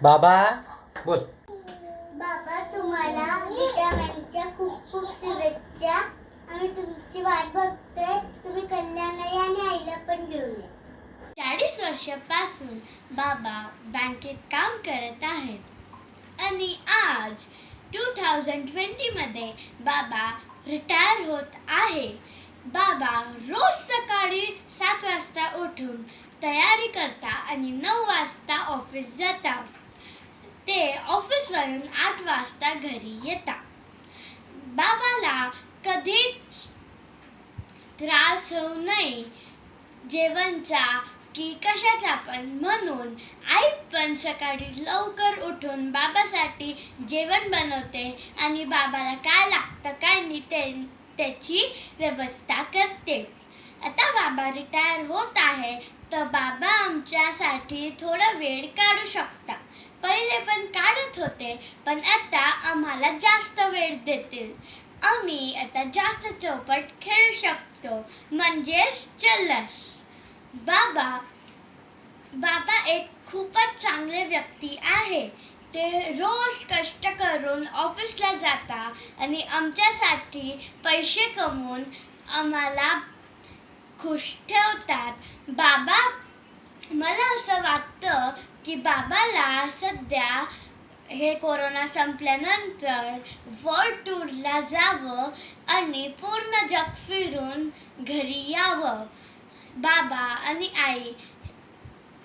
बाबा बोल. बाबा तुम्हाला विटामिनच्या खूप खूप शुभेच्छा. आम्ही तुमची वाट बघतोय. तुम्ही कल्याणला या आणि आईला पण घेऊन या. 40 वर्षापासून बाबा बँकेत काम करत आहेत आणि आज 2020 मध्ये बाबा रिटायर होत आहे. बाबा रोज सकाळी 7 वाजता उठून तयारी करता आणि 9 वाजता ऑफिस जातात. ते ऑफिसवरून 8 वाजता घरी येतात. बाबाला कधीच त्रास होऊ नये जेवणचा की कशाचा पण, म्हणून आई पण सकाळी लवकर उठून बाबासाठी जेवण बनवते आणि बाबाला काय लागतं काय नाही त्याची व्यवस्था करते. आता बाबा रिटायर होत आहे तर बाबा आमच्यासाठी थोडा वेळ काढू शकता. पहिले पण काढत होते पण आता आम्हाला जास्त वेळ देतील. आम्ही आता जास्त चौपट खेळू शकतो, म्हणजेच चल्लस. बाबा एक खूपच चांगले व्यक्ती आहे. ते रोज कष्ट करून ऑफिसला जाता आणि आमच्यासाठी पैसे कमवून आम्हाला खुश ठेवतात. मला असं वाटतं की बाबाला सध्या हे कोरोना संपल्यानंतर वर्ल्ड टूरला जावं आणि पूर्ण जग फिरून घरी यावं. बाबा आणि आई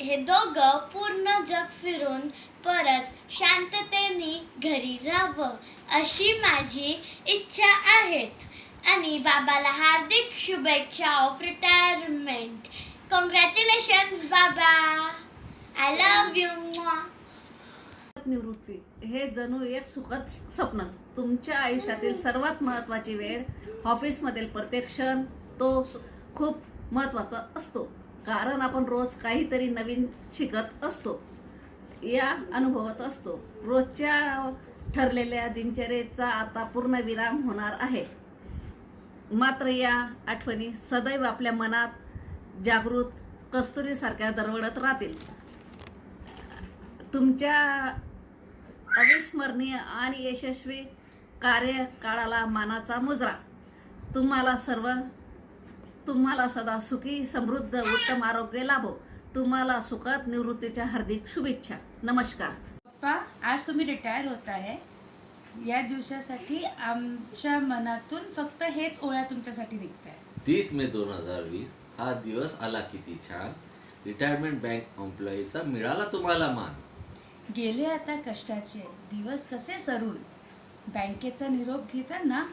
हे दोघं पूर्ण जग फिरून परत शांततेने घरी राहावं अशी माझी इच्छा आहे. आणि बाबाला हार्दिक शुभेच्छा ऑफ रिटायरमेंट. कॉंग्रॅच्युलेशन्स बाबा. I love you. निवृत्ती हे जणू एक सुखद स्वप्नच. तुमच्या आयुष्यातील सर्वात महत्त्वाची वेळ, ऑफिसमधील प्रत्येक क्षण तो खूप महत्त्वाचा असतो. कारण आपण रोज काहीतरी नवीन शिकत असतो, या अनुभवत असतो. रोजच्या ठरलेल्या दिनचर्येचा आता पूर्ण विराम होणार आहे. मात्र या आठवणी सदैव आपल्या मनात जागृत कस्तुरीसारख्या दरवळत राहतील. तुमच्या अविस्मरणीय आणि यशस्वी कार्यकाळाला मानाचा मुजरा. तुम्हाला सदा सुखी, समृद्ध, उत्तम आरोग्य लाभो. तुम्हाला सुखद निवृत्तीच्या हार्दिक शुभेच्छा. नमस्कार. पप्पा, आज तुम्ही रिटायर होत आहे. या दिवसासाठी आमच्या मनातून फक्त हेच ओळ्या तुमच्यासाठी निघत आहे. 30 मे 2020 हा दिवस आला किती छान. रिटायरमेंट बँक एम्प्लॉईचा मिळाला तुम्हाला मान. गेले आता कष्टाचे दिवस कसे सरून, बँकेचा निरोप घेताना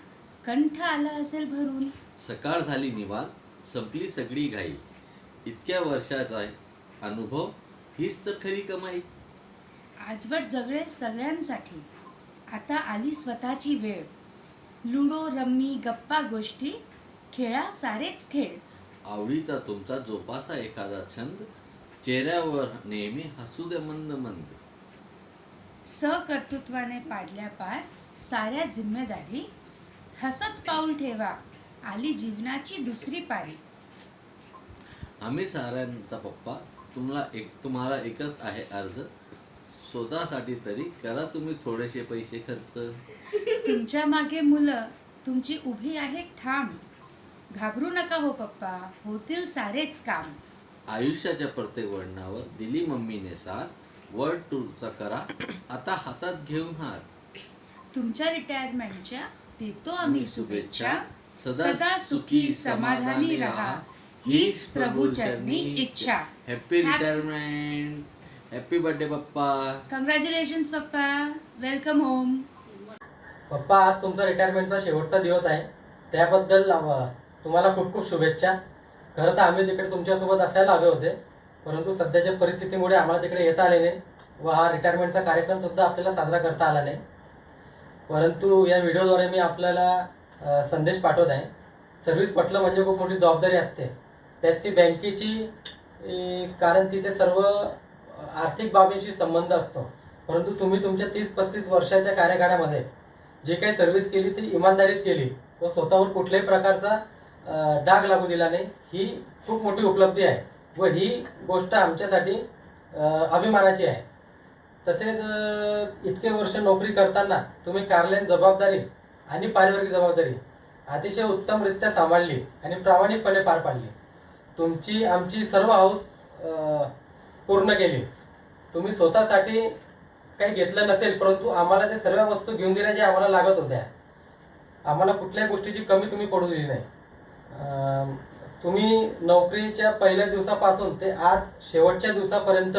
कंठ आला असेल भरून. सकाळ झाली निवांत, संपली सगळी घाई. इतक्या वर्षाचा अनुभव हीच तर खरी कमाई. आजवर जगले सगळ्यांसाठी, आता आली स्वतःची वेळ. लुडो, रम्मी, गप्पा गोष्टी, खेळा सारेच खेळ. आवडीचा तुमचा जोपासा एखादा छंद, चेहऱ्यावर नेहमी हसू दे मंद मंद. सकर्तृत्वाने पाडल्या पार साऱ्या जिम्मेदारी, हसत पाऊल ठेवा आली जीवनाची दुसरी पारी. आम्ही साऱ्यांचा पप्पा, तुम्हाला एकच आहे अर्ज. स्वतःसाठी तरी करा तुम्ही थोडेसे पैसे खर्च. तुमच्या मागे मुलं तुमची उभी आहेत ठाम. घाबरू नका हो पप्पा, होतील सारेच काम. आयुष्याच्या प्रत्येक वळणावर दिली मम्मीने साथ. वर्ल्ड टूरचा करा आता हातात घेऊन हात. तुमच्या रिटायरमेंटच्या देतो आम्ही शुभेच्छा. सदा सुखी समाधानी राहा हीच प्रभू चरणी इच्छा. Happy retirement. हॅपी बर्थडे पप्पा. कॉंग्रॅच्युलेशन्स पप्पा. Welcome home. पप्पा, आज तुमचा रिटायरमेंटचा शेवटचा दिवस आहे. त्याबद्दल तुम्हाला खूप खूप शुभेच्छा. खरं तर आम्ही तिकडे तुमच्यासोबत असायला हवे होते, परंतु सध्याच्या परिस्थितीमुळे आम्हाला तिकडे येता आले नाही व हा रिटायरमेंटचा कार्यक्रम सुद्धा आपल्याला साजरा करता आला नाही. परंतु या व्हिडिओद्वारे मी आपल्याला संदेश पाठवत आहे. सर्व्हिस म्हटलं म्हणजे खूप मोठी जबाबदारी असते, त्यात ती बँकेची. कारण तिथे सर्व आर्थिक बाबींशी संबंध असतो. परंतु तुम्ही तुमच्या 30-35 वर्षाच्या कार्यकाळामध्ये जे काही सर्व्हिस केली ती इमानदारीत केली व स्वतःवर कुठल्याही प्रकारचा डाग लागू दिला नाही. ही खूप मोठी उपलब्धी आहे व ही गोष्ट आमच्यासाठी अभिमानाची आहे. तसेच इतके वर्ष नोकरी करताना तुम्ही कार्यालयीन जबाबदारी आणि पारिवारिक जबाबदारी अतिशय उत्तमरित्या सांभाळली आणि प्रामाणिकपणे पार पाडली. तुमची आमची सर्व हौस पूर्ण केली. तुम्ही स्वतःसाठी काही घेतलं नसेल, परंतु आम्हाला त्या सर्व वस्तू घेऊन दिल्या ज्या आम्हाला लागत होत्या. आम्हाला कुठल्याही गोष्टीची कमी तुम्ही पडू दिली नाही. तुम्ही नोकरीच्या पहिल्या दिवसापासून ते आज शेवटच्या दिवसापर्यंत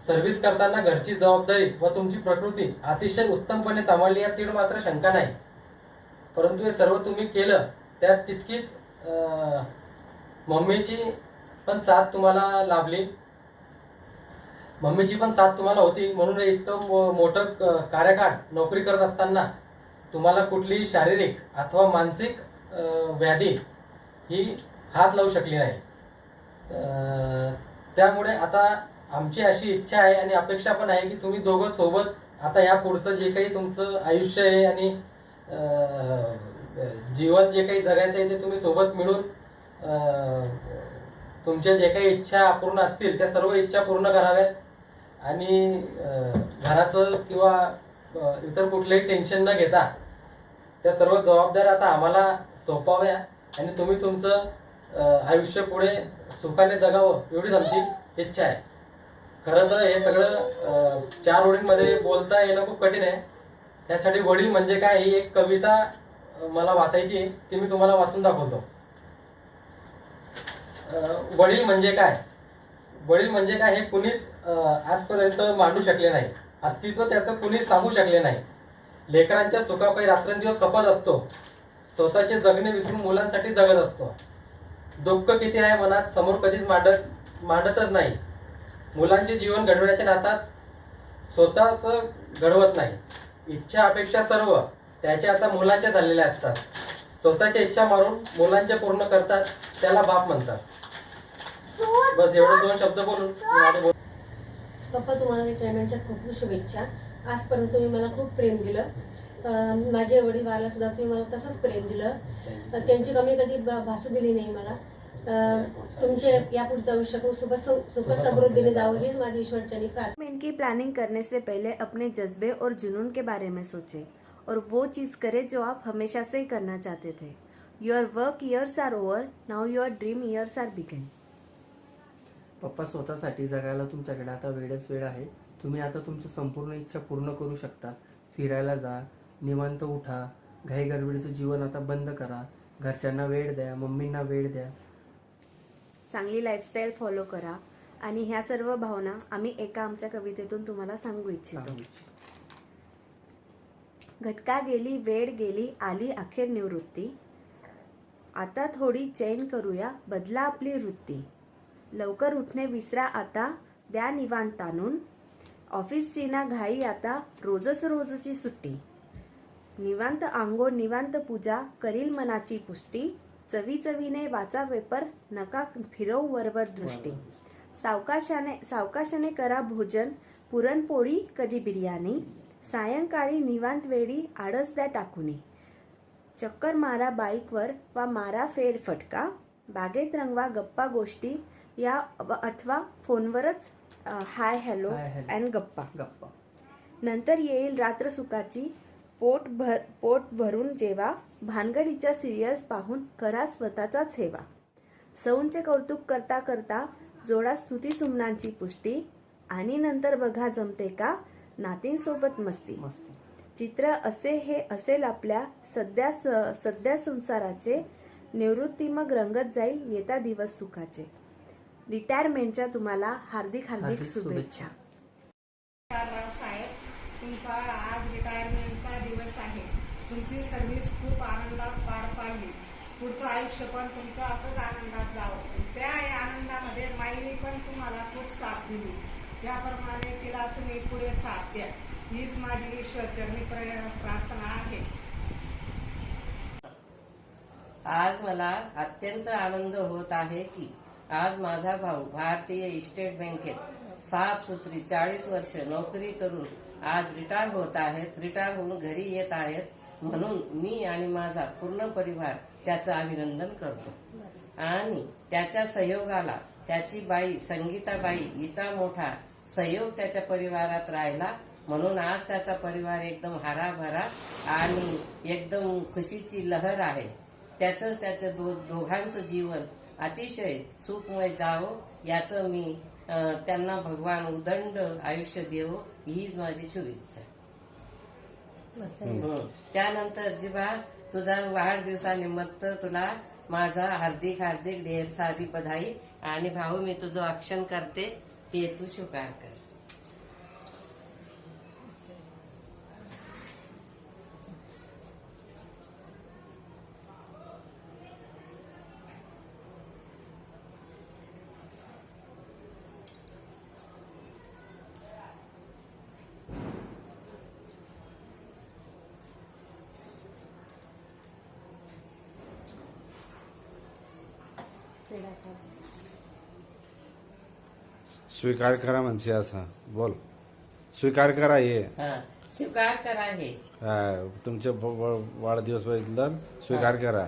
सर्व्हिस करताना घरची जबाबदारी व तुमची प्रकृती अतिशय उत्तमपणे सांभाळली, यात तीड मात्र शंका नाही. परंतु हे सर्व तुम्ही केलं त्यात तितकीच मम्मीची पण साथ तुम्हाला लाभली. मम्मीची पण साथ तुम्हाला होती, म्हणून इतकं मोठं कार्यकाळ नोकरी करत असताना तुम्हाला कुठलीही शारीरिक अथवा मानसिक व्याधी ही हात लावू शकली नाही. त्यामुळे आता आमची अशी इच्छा आहे आणि अपेक्षा पण आहे की तुम्ही दोघं सोबत आता या पुढचं जे काही तुमचं आयुष्य आहे आणि जीवन जे काही जगायचं आहे ते तुम्ही सोबत मिळून तुमच्या जे काही इच्छा अपूर्ण असतील त्या सर्व इच्छा पूर्ण कराव्यात आणि घराचं किंवा इतर कुठलंही टेन्शन न घेता त्या सर्व जबाबदाऱ्या आता आम्हाला सोपवाव्या आणि तुम्ही तुमचं आयुष्य पुढे सुखाने जगावं एवढीच आमची इच्छा आहे. खरं तर हे सगळं 4 ओळींमध्ये बोलता येणं खूप कठीण आहे. त्यासाठी वडील म्हणजे काय ही एक कविता मला वाचायची, ती मी तुम्हाला वाचून दाखवतो. वडील म्हणजे काय? वडील म्हणजे काय हे कुणीच आजपर्यंत मांडू शकले नाही. अस्तित्व त्याचं कुणी सांगू शकले नाही. लेकरांच्या सुखापायी रात्रंदिवस खपत असतो. स्वतःचे जगणे विसरून मुलांसाठी जगत असतो. दुःख किती आहे मनात समोर कधीच मांडतच नाही. मुलांचे जीवन घडवण्याच्या नातात स्वतःच घडवत नाही. इच्छा अपेक्षा सर्व त्याच्या आता मुलांच्या झालेल्या असतात. स्वतःच्या इच्छा मारून मुलांच्या पूर्ण करतात, त्याला बाप म्हणतात. बस एवढं 2 शब्द बोलून पप्पा, तुम्हाला रिटायरमेंटच्या खूप खूप शुभेच्छा. आजपर्यंत तुम्ही मला खूप प्रेम दिलं. माझे वडील वारला सुद्धा तुम्ही मला तसंच प्रेम दिलं. त्यांची कमी कधी भासू दिली नाही मला. तुमचे यापुढचं आयुष्य खूप सुख समृद्धीने जावं हीच माझी ईश्वरचरणी प्रार्थना. रिटायरमेंट की प्लानिंग करने से पहले अपने जज्बे और जुनून के बारे में सोचें और वो चीज़ करें जो आप हमेशा से ही करना चाहते थे. Your work years are over, now your dream years are begin. पप्पा, स्वतःसाठी जगायला तुमच्याकडे आता वेळ आहे. तुम्ही आता तुमची संपूर्ण इच्छा पूर्ण करू शकता. फिरायला जा, निवांत उठा, घाईगडबडीचं जीवन आता बंद करा. घरच्यांना वेळ द्या, मम्मींना वेळ द्या. चांगली लाईफस्टाईल फॉलो करा आणि ह्या सर्व भावना आम्ही एका आमच्या कवितेतून तुम्हाला सांगू इच्छितो. घटका गेली, वेळ गेली, आली अखेर निवृत्ती. आता थोडी चैन करूया, बदला आपली वृत्ती. लवकर उठणे विसरा आता, द्या निवांत आणून. ऑफिसची ना घाई आता, रोजची सुट्टी. निवांत आंघोळ, निवांत पूजा, करील मनाची पुष्टी. चवीने वाचा पेपर, नका फिरव वरवर दृष्टी. सावकाशाने करा भोजन, पुरणपोळी कधी बिर्याणी. सायंकाळी निवांत वेळी, आळस द्या टाकूनी. चक्कर मारा बाईकवर वा मारा फेरफटका. बागेत रंगवा गप्पा गोष्टी या अथवा फोनवरच हाय हॅलो अँड गप्पा. नंतर येईल रात्र सुखाची, पोट भरून जेवा. भानगडीच्या सिरियल्स पाहून करा स्वतःचाच हेवा. सौंचे कौतुक करता करता जोडा स्तुती सुमनांची पुष्टी. आणि नंतर बघा जमते का नातींसोबत मस्ती. चित्र हे असेल आपल्या सध्या संसाराचे. निवृत्ती मग रंगत जाईल येता दिवस सुखाचे. रिटायरमेंटच्या तुम्हाला हार्दिक शुभेच्छा. साहेब, तुमचा आज रिटायरमेंटचा दिवस आहे. तुमची सर्व्हिस खूप आनंदात पार पाडली. पुढचं आयुष्य पण तुमचं असंच आनंदात जावं. त्या आनंदामध्ये माईने पण तुम्हाला खूप साथ दिली. त्याप्रमाणे तिला तुम्ही पुढे साथ द्या हीच माझी ईश्वरचरणी प्रार्थना आहे. आज मला अत्यंत आनंद होत आहे की आज माझा भाऊ भारतीय स्टेट बँकेत साफसुथरी 40 वर्ष नोकरी करून आज रिटायर होत आहेत. रिटायर होऊन घरी येत आहेत. म्हणून मी आणि माझा पूर्ण परिवार त्याचं अभिनंदन करतो. आणि त्याच्या सहयोगाला त्याची बाई संगीताबाई, हिचा मोठा सहयोग त्याच्या परिवारात राहिला, म्हणून आज त्याचा परिवार एकदम हराभरा आणि एकदम खुशीची लहर आहे. त्याचं दोघांचं जीवन अतिशय सुखमय जावं याचं मी त्यांना भगवान उदंड आयुष्य देवो हीच माझी शुभेच्छा. त्यानंतर जीवा तुझा वाढदिवसानिमित्त तुला माझा हार्दिक हार्दिक ढेर सारी बधाई. आणि भाऊ मी तुझं औक्षण करते ते तू स्वीकार कर. स्वीकार करा म्हणते असं बोल. स्वीकार करा हे स्वीकार करा हे तुमचे वाढदिवस बद्दल स्वीकार करा.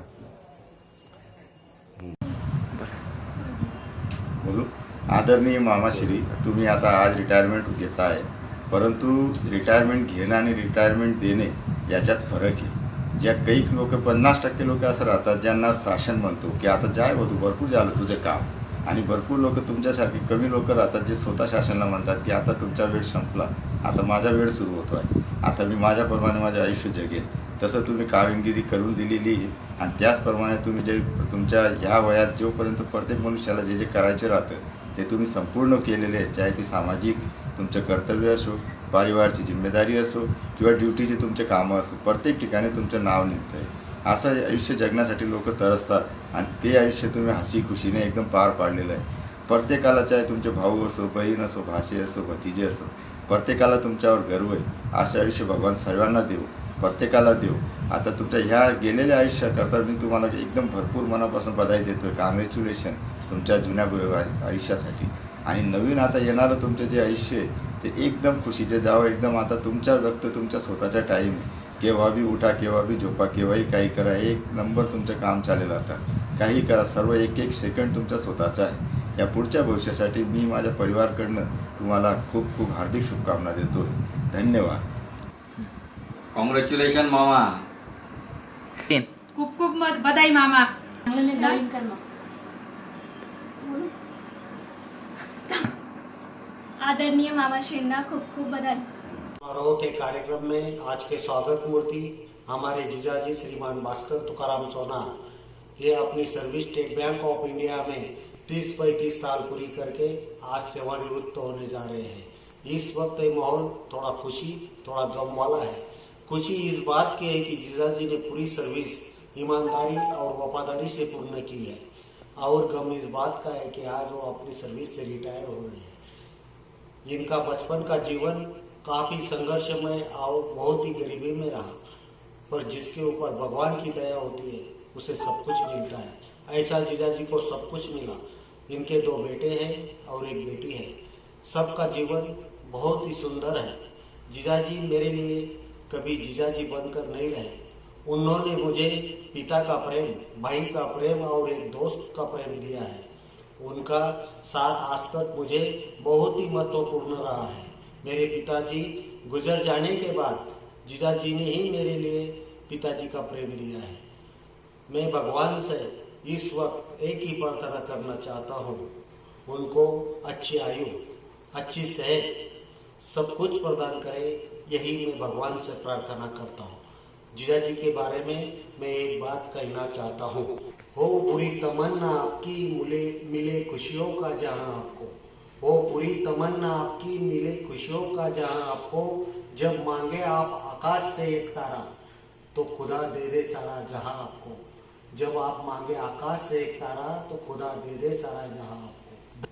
बोलू. आदरणीय मामाश्री, तुम्ही आता आज रिटायरमेंट घेत आहे, परंतु रिटायरमेंट घेणं आणि रिटायरमेंट देणे याच्यात फरक आहे. ज्या काही लोक 50% लोक असं राहतात ज्यांना शासन म्हणतो की आता जाय तू भरपूर झालं तुझं काम, आणि भरपूर लोक तुमच्यासारखी कमी लोक राहतात जे स्वतः शासनाला म्हणतात की आता तुमचा वेळ संपला, आता माझा वेळ सुरू होतो आहे, आता मी माझ्याप्रमाणे माझे आयुष्य जगेल. तसं तुम्ही कामगिरी करून दिलेली आणि त्याचप्रमाणे तुम्ही जे तुमच्या ह्या वयात जोपर्यंत प्रत्येक मनुष्याला जे जे करायचे राहतं ते तुम्ही संपूर्ण केलेले आहे. चाहे ती सामाजिक तुमचं कर्तव्य असो, परिवारची जिम्मेदारी असो किंवा ड्युटीची तुमचे कामं असो, प्रत्येक ठिकाणी तुमचं नाव निघतं आहे. असं आयुष्य जगण्यासाठी लोक तरसतात आणि ते आयुष्य तुम्ही हसी खुशीने एकदम पार पाडलेलं आहे. प्रत्येकाला चाहे तुमचे भाऊ असो, बहीण असो, भाषे असो, भतीजे असो, प्रत्येकाला तुमच्यावर गर्व आहे. असं आयुष्य भगवान सर्वांना देऊ, प्रत्येकाला देऊ. आता तुमच्या ह्या गेलेल्या आयुष्याकरता मी तुम्हाला एकदम भरपूर मनापासून बधाई देतो आहे. काँग्रॅच्युलेशन तुमच्या जुन्या आयुष्यासाठी. आणि नवीन आता येणारं तुमचं जे आयुष्य आहे ते एकदम खुशीचे जावं. एकदम आता तुमच्या व्यक्त तुमच्या स्वतःचा टाईम आहे. केव्हा बी उठा, केव्हा बी झोपा, केव्हाही काही करा, एक नंबर तुमचं काम चालेल. आता काही करा, सर्व एक एक सेकंड तुमचा स्वतःचा आहे. या पुढच्या भविष्यासाठी मी माझ्या परिवाराकडनं तुम्हाला खूप खूप हार्दिक शुभकामना देतो आहे. धन्यवाद. कॉंग्रॅच्युलेशन मामा. खूप खूप बधाई मामा. आदरणीय मामाश्रींना खूप खूप बधाई. समारोह के कार्यक्रम में आज के स्वागत मूर्ति हमारे जीजाजी श्रीमान भास्कर तुकाराम सोनार ये अपनी service state bank of India में 30-35 साल पूरी करके आज सेवानिवृत्त होने जा रहे हैं. इस वक्त ये माहौल थोड़ा खुशी थोड़ा गम वाला है. खुशी इस बात की है कि जीजाजी ने पूरी सर्विस ईमानदारी और वफादारी से पूर्ण की है, और गम इस बात का है कि आज वो अपनी सर्विस से रिटायर हो रहे हैं. इनका बचपन का जीवन काफी संघर्षमय और बहुत ही गरीबी में रहा, पर जिसके ऊपर भगवान की दया होती है उसे सब कुछ मिलता है. ऐसा जीजाजी को सब कुछ मिला. इनके 2 बेटे हैं और 1 बेटी है. सबका जीवन बहुत ही सुंदर है. जीजाजी मेरे लिए कभी जीजाजी बनकर नहीं रहे. उन्होंने मुझे पिता का प्रेम, भाई का प्रेम और एक दोस्त का प्रेम दिया है. उनका साथ आज तक मुझे बहुत ही महत्वपूर्ण रहा है. मेरे पिताजी गुजर जाने के बाद जीजाजी ने ही मेरे लिए पिताजी का प्रेम दिया है. मैं भगवान से इस वक्त एक ही प्रार्थना करना चाहता हूँ, उनको अच्छी आयु, अच्छी सेहत, सब कुछ प्रदान करे. यही मैं भगवान से प्रार्थना करता हूँ. जीजाजी के बारे में मैं एक बात कहना चाहता हूँ. हो पूरी तमन्ना आपकी मिले खुशियों का जहाँ आपको. हो पूरी तमन्ना आपकी मिले खुशियों का जहाँ आपको. जब मांगे आप आकाश से एक तारा तो खुदा दे दे सारा जहाँ आपको. जब आप मांगे आकाश से एक तारा तो खुदा दे दे सारा जहाँ आपको.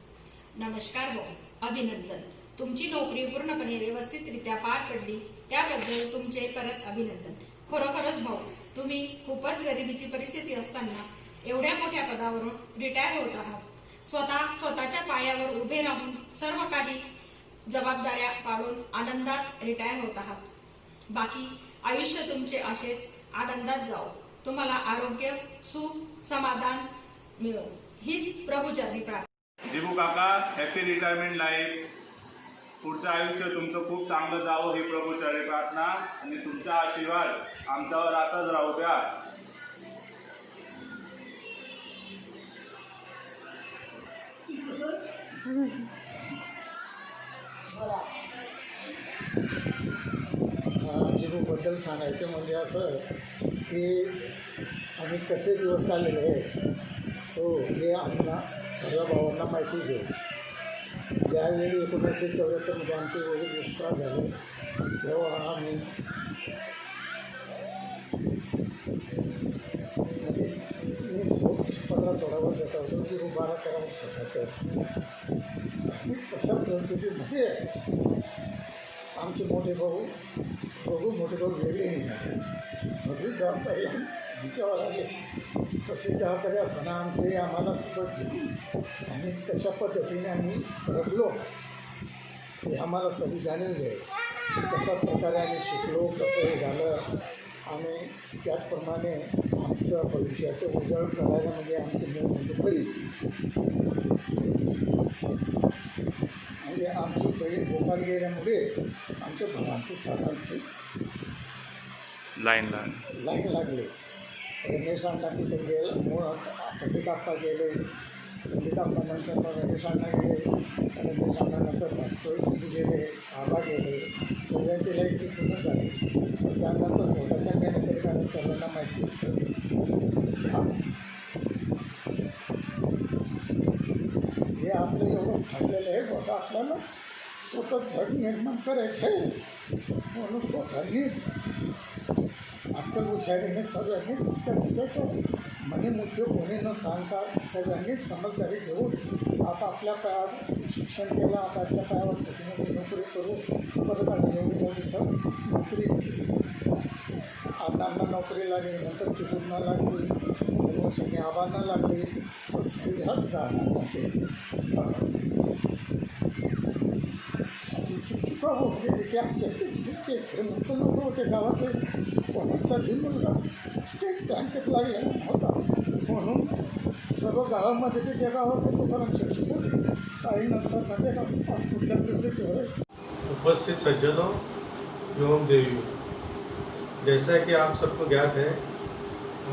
नमस्कार भाऊ, अभिनंदन. तुमची नोकरी पूर्णपणे व्यवस्थितरित्या पार पडली त्याबद्दल तुमचे परत अभिनंदन. खरोखरच भाऊ, तुम्ही खूपच गरिबीची परिस्थिती असताना एवढ्या मोठ्या पदावरून रिटायर होत आहात. स्वतःच्या पायावर उभे राहून सर्व काही जबाबदाऱ्या पाळून आनंदात रिटायर होत आहात. बाकी आयुष्य तुमचे असेच आनंदात जाओ. तुम्हाला आरोग्य, सुख, समाधान मिळो हीच प्रभूचरणी प्रार्थना. जीवू काका, हॅपी रिटायरमेंट लाईफ. पुढचं आयुष्य तुमचं खूप चांगलं जावं ही प्रभू चरणी प्रार्थना आणि तुमचा आशीर्वाद आमच्यावर असाच राहू द्या. बद्दल सांगायचं म्हणजे असं की आम्ही कसे दिवस काढलेले आहेत हो हे आम्हाला सर्व भावांना माहितीच आहे. ज्यावेळी 1974मध्ये आमचे एवढे दुष्काळ झाले तेव्हा आम्ही म्हणजे मी 15-16 वर्षाचा होतो की 12-13 वर्षाचा आणि तशा परिस्थितीमध्ये आमचे मोठे भाऊ वेगळे निघाले. सगळी जबाबदारी आमच्यावर आली. तशी जबाबदारी असताना आमचे आम्हाला खूपच दिली आणि कशा पद्धतीने आम्ही सरकलो हे आम्हाला सगळी जाणीव आहे. कशा प्रकारे आम्ही शिकलो, कसं हे झालं आणि त्याचप्रमाणे आमचं भविष्याचं उजळ करायला म्हणजे आमची मूळ म्हणजे बहीण म्हणजे आमची बहीण भोपाळ गेल्यामुळे आमच्या भावांची साधांची लाईन लागले. रमेश अण्णा तिथे गेले, पंडित आप्पा गेले, पंडित आप्पानंतर मग रमेश अण्णा गेले, रमेश अण्णानंतर भास्कर गेले, आबा गेले, सगळ्यांची लाईन तिथूनच झाली. त्यानंतर स्वतःच्या मेहनत कारण सर्वांना माहिती होतं हे आपलं एवढं ठरलेलं आहे बघा आपल्याला स्वतः झड निर्माण करायचं आहे म्हणून स्वतःनीच आपल्या हुशारीने सगळ्यांनी त्याचं मनी मुद्दे कोणी न सांगता सगळ्यांनी समजदारी घेऊन आता आपल्या पायावर शिक्षण केलं, आता आपल्या पायावर छोटी नोकरी करू परत आम्ही एवढी मोठी तर नोकरी अण्णांना नोकरी लागली, नंतर चिकूरना लागली, 2 वर्षांनी आबांना लागली, तर सगळ्यात अशी चुकचुका होत गेली की आमच्या श्रीमंत लोक होते गावाचे कोणाचा ही मुलगा स्टेट बँकेत लागलेला होता म्हणून सर्व गावामध्ये ते त्या गावाचे तुकाराम शिक्षक होते. काही नसताना ते आज कुठल्या परिस्थितीवर उपस्थित सज्जनों एवं देवियों, जैसा कि आप सबको ज्ञात है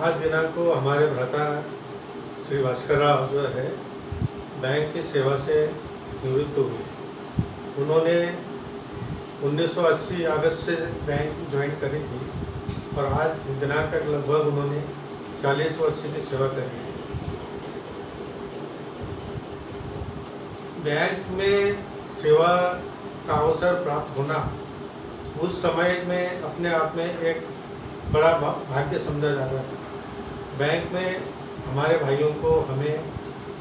आज दिनांक को हमारे भ्राता श्री भास्कर राव जो है बैंक की सेवा से निवृत्त हुए. उन्होंने 1980 अगस्त से बैंक ज्वाइन करी थी और आज दिनांक तक लगभग उन्होंने 40 वर्ष की सेवा करी है. बैंक में सेवा का अवसर प्राप्त होना उस समय में अपने आप में एक बड़ा भाग्य समझा जाता था. बैंक में हमारे भाइयों को हमें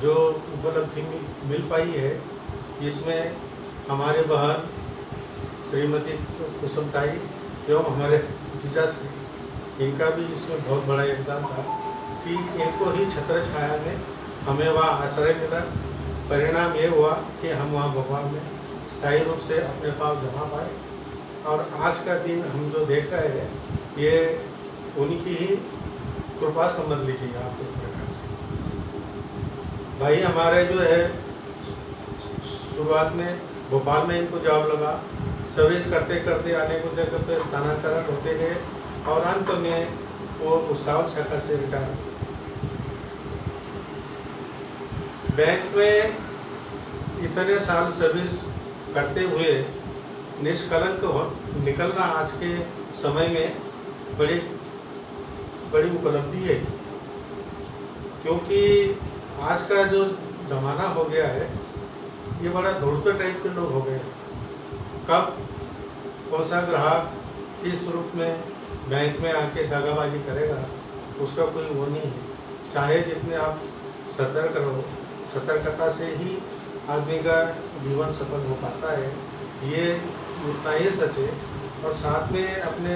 जो उपलब्धि मिल पाई है इसमें हमारे बहन श्रीमती कुसुमताई एवं हमारे जीजा श्री इनका भी इसमें बहुत बड़ा योगदान था कि इनको ही छत्र छाया में हमें वहाँ आश्रय मिला. परिणाम ये हुआ कि हम वहाँ भोपाल में स्थायी रूप से अपने पाँव जमा पाए और आज का दिन हम जो देख रहे हैं ये उनकी ही कृपा समझ लीजिए आप इस प्रकार से. भाई हमारे जो है शुरुआत में भोपाल में इनको जॉब लगा, सर्विस करते करते अनेक जगह पे स्थानांतरण होते गए और अंत में वो भुसावल शाखा से रिटायर हुए. बैंक में इतने साल सर्विस करते हुए निष्कलंक निकलना आज के समय में बड़ी उपलब्धि है, क्योंकि आज का जो ज़माना हो गया है ये बड़ा धूर्त टाइप के लोग हो गए हैं. कब कौन सा ग्राहक किस रूप में बैंक में आके दागाबाजी करेगा उसका कोई वो नहीं है. चाहे जितने आप सतर्क रहो, सतर्कता से ही आदमी का जीवन सफल हो पाता है, ये उतना ही सच है. और साथ में अपने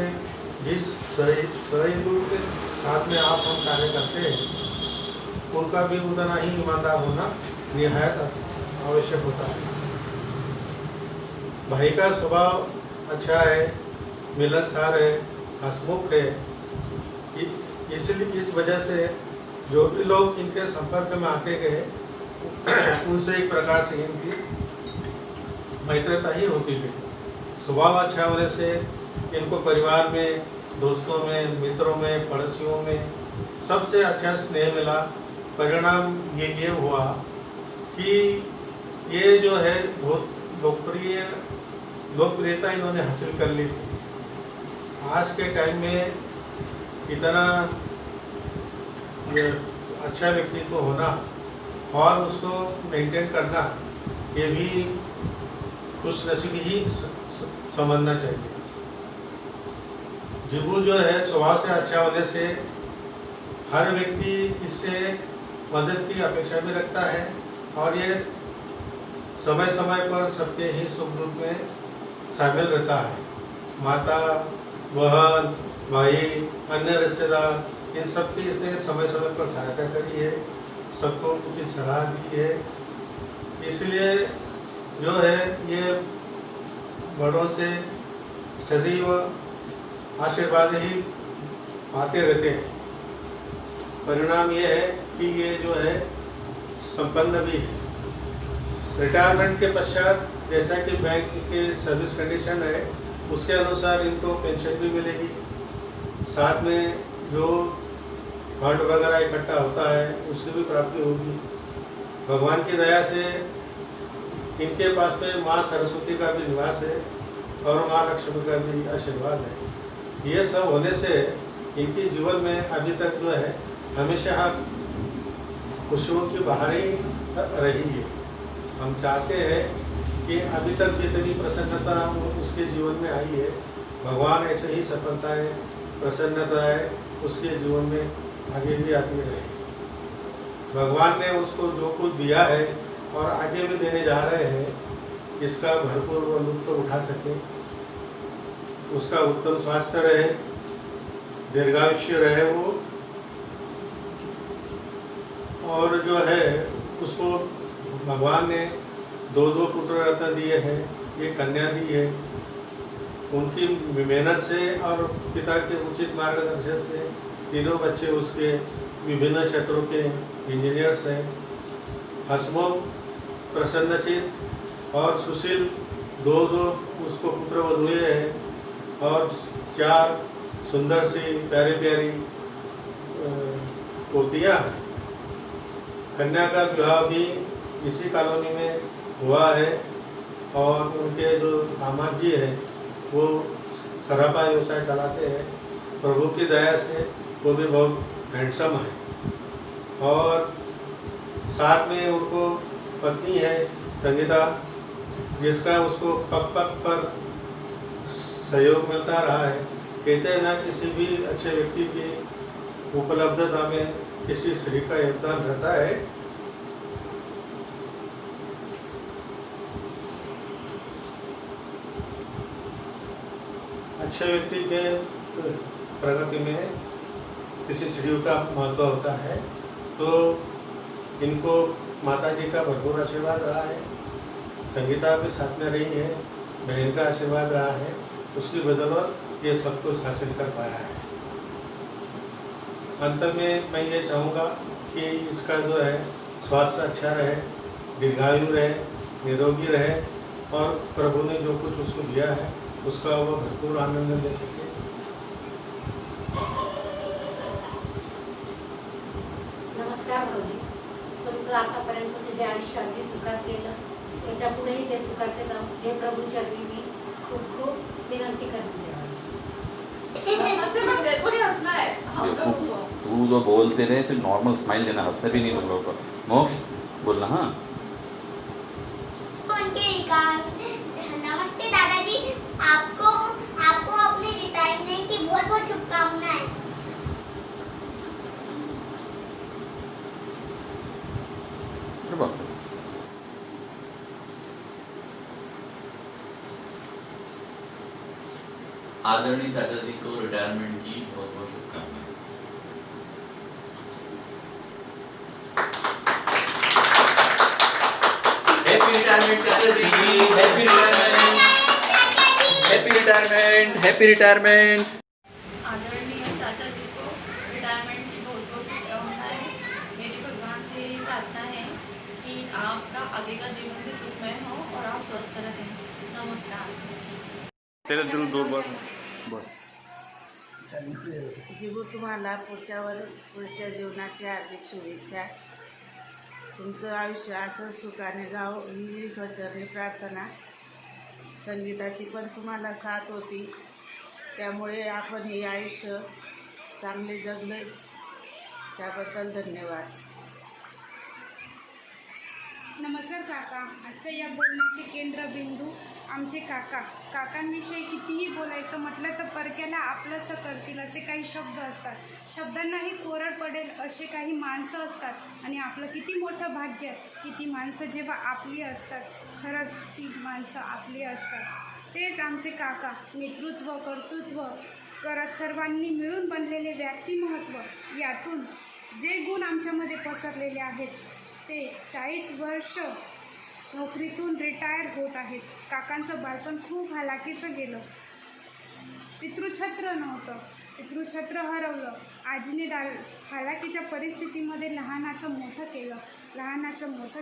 जिस सहयोगियों के साथ में आप हम कार्य करते हैं उनका भी उतना ही ईमानदार होना निहायत आवश्यक होता है. भाई का स्वभाव अच्छा है, मिलनसार है, हंसमुख है. इसलिए इस वजह से जो भी लोग इनके संपर्क में आते गए उनसे एक प्रकार से इनकी मित्रता ही होती गई। स्वभाव अच्छा होने से इनको परिवार में, दोस्तों में, मित्रों में, पड़ोसियों में सबसे अच्छा स्नेह मिला। परिणाम ये हुआ कि ये जो है बहुत लोकप्रियता इन्होंने हासिल कर ली थी। आज के टाइम में इतना अच्छा व्यक्तित्व होना और उसको मेंटेन करना, ये भी खुशनसीबी ही समझना चाहिए। जिबू जो है स्वभाव से अच्छा होने से हर व्यक्ति इससे मदद की अपेक्षा भी रखता है और ये समय समय पर सबके ही सुख दुख में शामिल रहता है। माता, बहन, भाई, अन्य रिश्तेदार, इन सबकी इसने समय समय पर सहायता करी है, सबको उचित सलाह दी है। इसलिए जो है ये बड़ों से सदैव आशीर्वाद ही पाते रहते हैं। परिणाम ये है कि ये जो है संपन्न भी है। रिटायरमेंट के पश्चात जैसा कि बैंक के सर्विस कंडीशन है उसके अनुसार इनको पेंशन भी मिलेगी, साथ में जो फंड वगैरह इकट्ठा होता है उसकी भी प्राप्ति होगी। भगवान की दया से इनके पास में माँ सरस्वती का भी निवास है और माँ लक्ष्मी का भी आशीर्वाद है। ये सब होने से इनके जीवन में अभी तक जो है हमेशा खुशियों की बहार ही रही है। हम चाहते हैं कि अभी तक जितनी प्रसन्नता उसके जीवन में आई है, भगवान ऐसे ही सफलताएं, प्रसन्नताएं उसके जीवन में आगे भी आती रहे। भगवान ने उसको जो कुछ दिया है और आगे भी देने जा रहे हैं, इसका भरपूर वो लुत्फ उठा सके, उसका उत्तम स्वास्थ्य रहे, दीर्घायुष्य रहे वो, और जो है उसको भगवान ने 2 पुत्र रत्न दिए हैं, एक कन्या दी है। उनकी मेहनत से और पिता के उचित मार्गदर्शन से तीनों बच्चे उसके विभिन्न क्षेत्रों के इंजीनियर्स हैं। हसमुख, प्रसन्नचित और सुशील 2 उसको पुत्र वधुए हैं और 4 सुंदर सी प्यारी प्यारी पोतियाँ हैं। कन्या का विवाह भी इसी कॉलोनी में हुआ है और उनके जो दामाद जी हैं वो सरापा व्यवसाय चलाते हैं। प्रभु की दया से वो भी बहुत हैंडसम है और साथ में उनको पत्नी है संगीता, जिसका उसको पग पग पर सहयोग मिलता रहा है। कहते हैं ना, किसी भी अच्छे व्यक्ति की उपलब्धता में किसी स्त्री का योगदान रहता है। अच्छे व्यक्ति के प्रगति में किसी स्त्री का महत्व होता है, तो इनको माता जी का भरपूर आशीर्वाद रहा है। संगीता भी साथ में रही है, बहन का आशीर्वाद रहा है, उसकी बदौलत ये सब कुछ हासिल कर पाया है। अंत में मैं ये चाहूँगा कि इसका जो है स्वास्थ्य अच्छा रहे, दीर्घायु रहे, निरोगी रहे और प्रभु ने जो कुछ उसको दिया है उसका वो भरपूर आनंद ले सके। नमस्कार भाऊजी, तुमचं आतापर्यंतचं जे आयुष्य अगदी सुखात गेलं त्याच्या पुढेही ते सुखाचे जाऊ हे प्रभू चरणी मी खूप खूप विनंती करते। तू जो बोलते रहे सिर्फ नॉर्मल स्माइल देना, हंसते भी नहीं तुम लोगों को। मोक्ष बोलना। हाँ नमस्ते दादाजी, आपको अपने रिटायरमेंट की बहुत बहुत शुभकामनाएं। आदरणीय चाचा जी को रिटायरमेंट की बहुत बहुत शुभकामनाएं। हैप्पी रिटायरमेंट चाचा ji, happy retirement, happy retirement, happy retirement. आदरणीय चाचा जी को रिटायरमेंट की बहुत बहुत शुभकामनाएं। मेरी भगवान से यही प्रार्थना है कि आपका आगे का जीवन भी सुखमय हो और आप स्वस्थ रहें। नमस्कार। त्याला दिल जोरदार बरं. जीवू तुम्हाला पुढच्या जीवनाच्या हार्दिक शुभेच्छा. तुमचं आयुष्य असं सुखाने जावं ही ईश्वरचरणी प्रार्थना. संगीताची पण तुम्हाला साथ होती, त्यामुळे आपण हे आयुष्य चांगले जगले, त्याबद्दल धन्यवाद. नमस्कार काका. आजच्या या बोलण्याचे केंद्रबिंदू आमचे काका. काकांविषयी कितीही बोलायचं म्हटलं तर परक्याला आपलंसं करतील असे काही शब्द असतात. शब्दांनाही कोरड पडेल असे काही माणसं असतात आणि आपलं किती मोठं भाग्य की ती माणसं जेव्हा आपली असतात. खरंच ती माणसं आपली असतात. तेच आमचे काका. नेतृत्व कर्तृत्व करत सर्वांनी मिळून बनलेले व्यक्तिमत्व, यातून जे गुण आमच्यामध्ये पसरलेले आहेत ते 40 वर्ष नोकरीतून रिटायर होत आहेत. काकांचं बालपण खूप हालाकीचं गेलं. पितृछत्र नव्हतं, पितृछत्र हरवलं. आजीने हालाकीच्या परिस्थितीमध्ये लहानाचं मोठं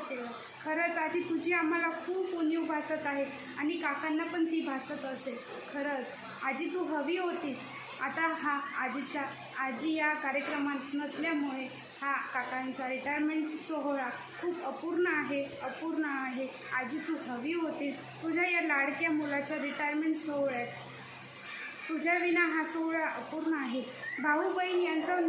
केलं. खरंच आजी तुझी आम्हाला खूप उणीव भासत आहे आणि काकांना पण ती भासत असेल. खरंच आजी तू हवी होतीस. आता हा आजी या कार्यक्रमात नसल्यामुळे हा काकांचा रिटायरमेंट सोहळा खूप अपूर्ण आहे. आजी तू हवी होतीस. तुझ्या या लाडक्या मुलाच्या रिटायरमेंट सोहळ्यात तुझ्या विना हा सोहळा अपूर्ण आहे. भाऊ बहीण यांचं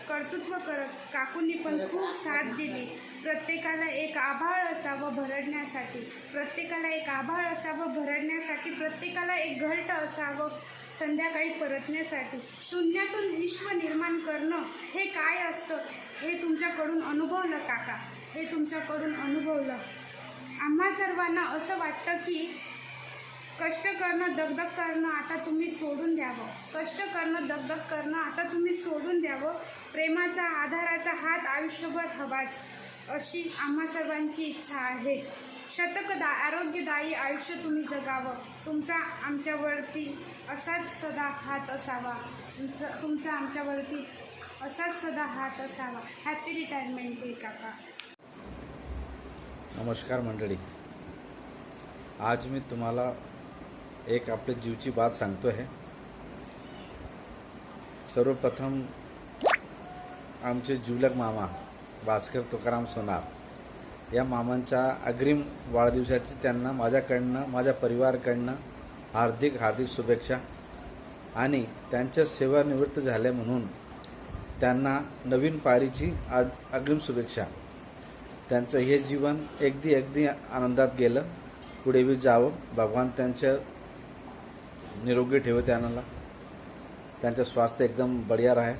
कर्तृत्व करत काकूंनी पण खूप साथ दिली. प्रत्येकाला एक आभाळ असावं भरडण्यासाठी, प्रत्येकाला एक घरटं असावं संध्याकाळी परतण्यासाठी. शून्यातून विश्व निर्माण करणं हे काय असतं हे तुमच्याकडून अनुभवलं काका, आम्हा सर्वांना असं वाटतं की कष्ट करणं दगदग करणं आता तुम्ही सोडून द्यावं. प्रेमाचा आधाराचा हात आयुष्यभर हवाच अशी आम्हा सर्वांची इच्छा आहे. आरोग्यदायी आयुष्य तुम्ही जगावं. तुमचा आमच्यावरती असाच सदा हात असावा. हॅपी रिटायरमेंट डे काका. नमस्कार मंडळी. आज मी तुम्हाला एक आपल्या जीवची बात सांगतो आहे. सर्वप्रथम आमचे जिवलग मामा भास्कर तुकाराम सोनार या मामांच्या अग्रिम वाढदिवसाची त्यांना माझ्याकडनं, माझ्या परिवाराकडनं हार्दिक शुभेच्छा. आणि त्यांच्या सेवानिवृत्त झाल्या म्हणून त्यांना नवीन पारीची अग्रिम शुभेच्छा. त्यांचं हे जीवन अगदी आनंदात गेलं. पुढे बी जावं. भगवान त्यांचं निरोगी ठेवो. त्यांचं स्वास्थ्य एकदम बढिया राहे.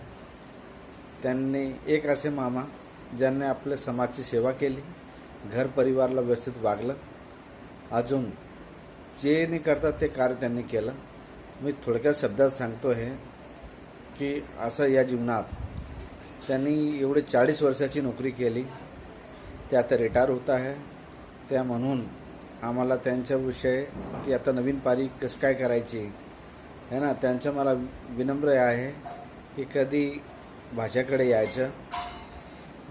त्यांनी एक असे मामा ज्यांनी आपल्या समाजाची सेवा केली, घर परिवाराला व्यवस्थित वागलं. अजून जे नाही करतात ते कार्य त्यांनी केलं. मी थोडक्यात शब्दात सांगतो आहे की असं या जीवनात त्यांनी एवढे 40 वर्षाची नोकरी केली. ते आता रिटायर होत आहे. त्या म्हणून आम्हाला त्यांच्याविषयी की आता नवीन पारी कसं काय करायची आहे ना, त्यांचं मला विनम्र आहे की कधी भाषाकडे यायचं.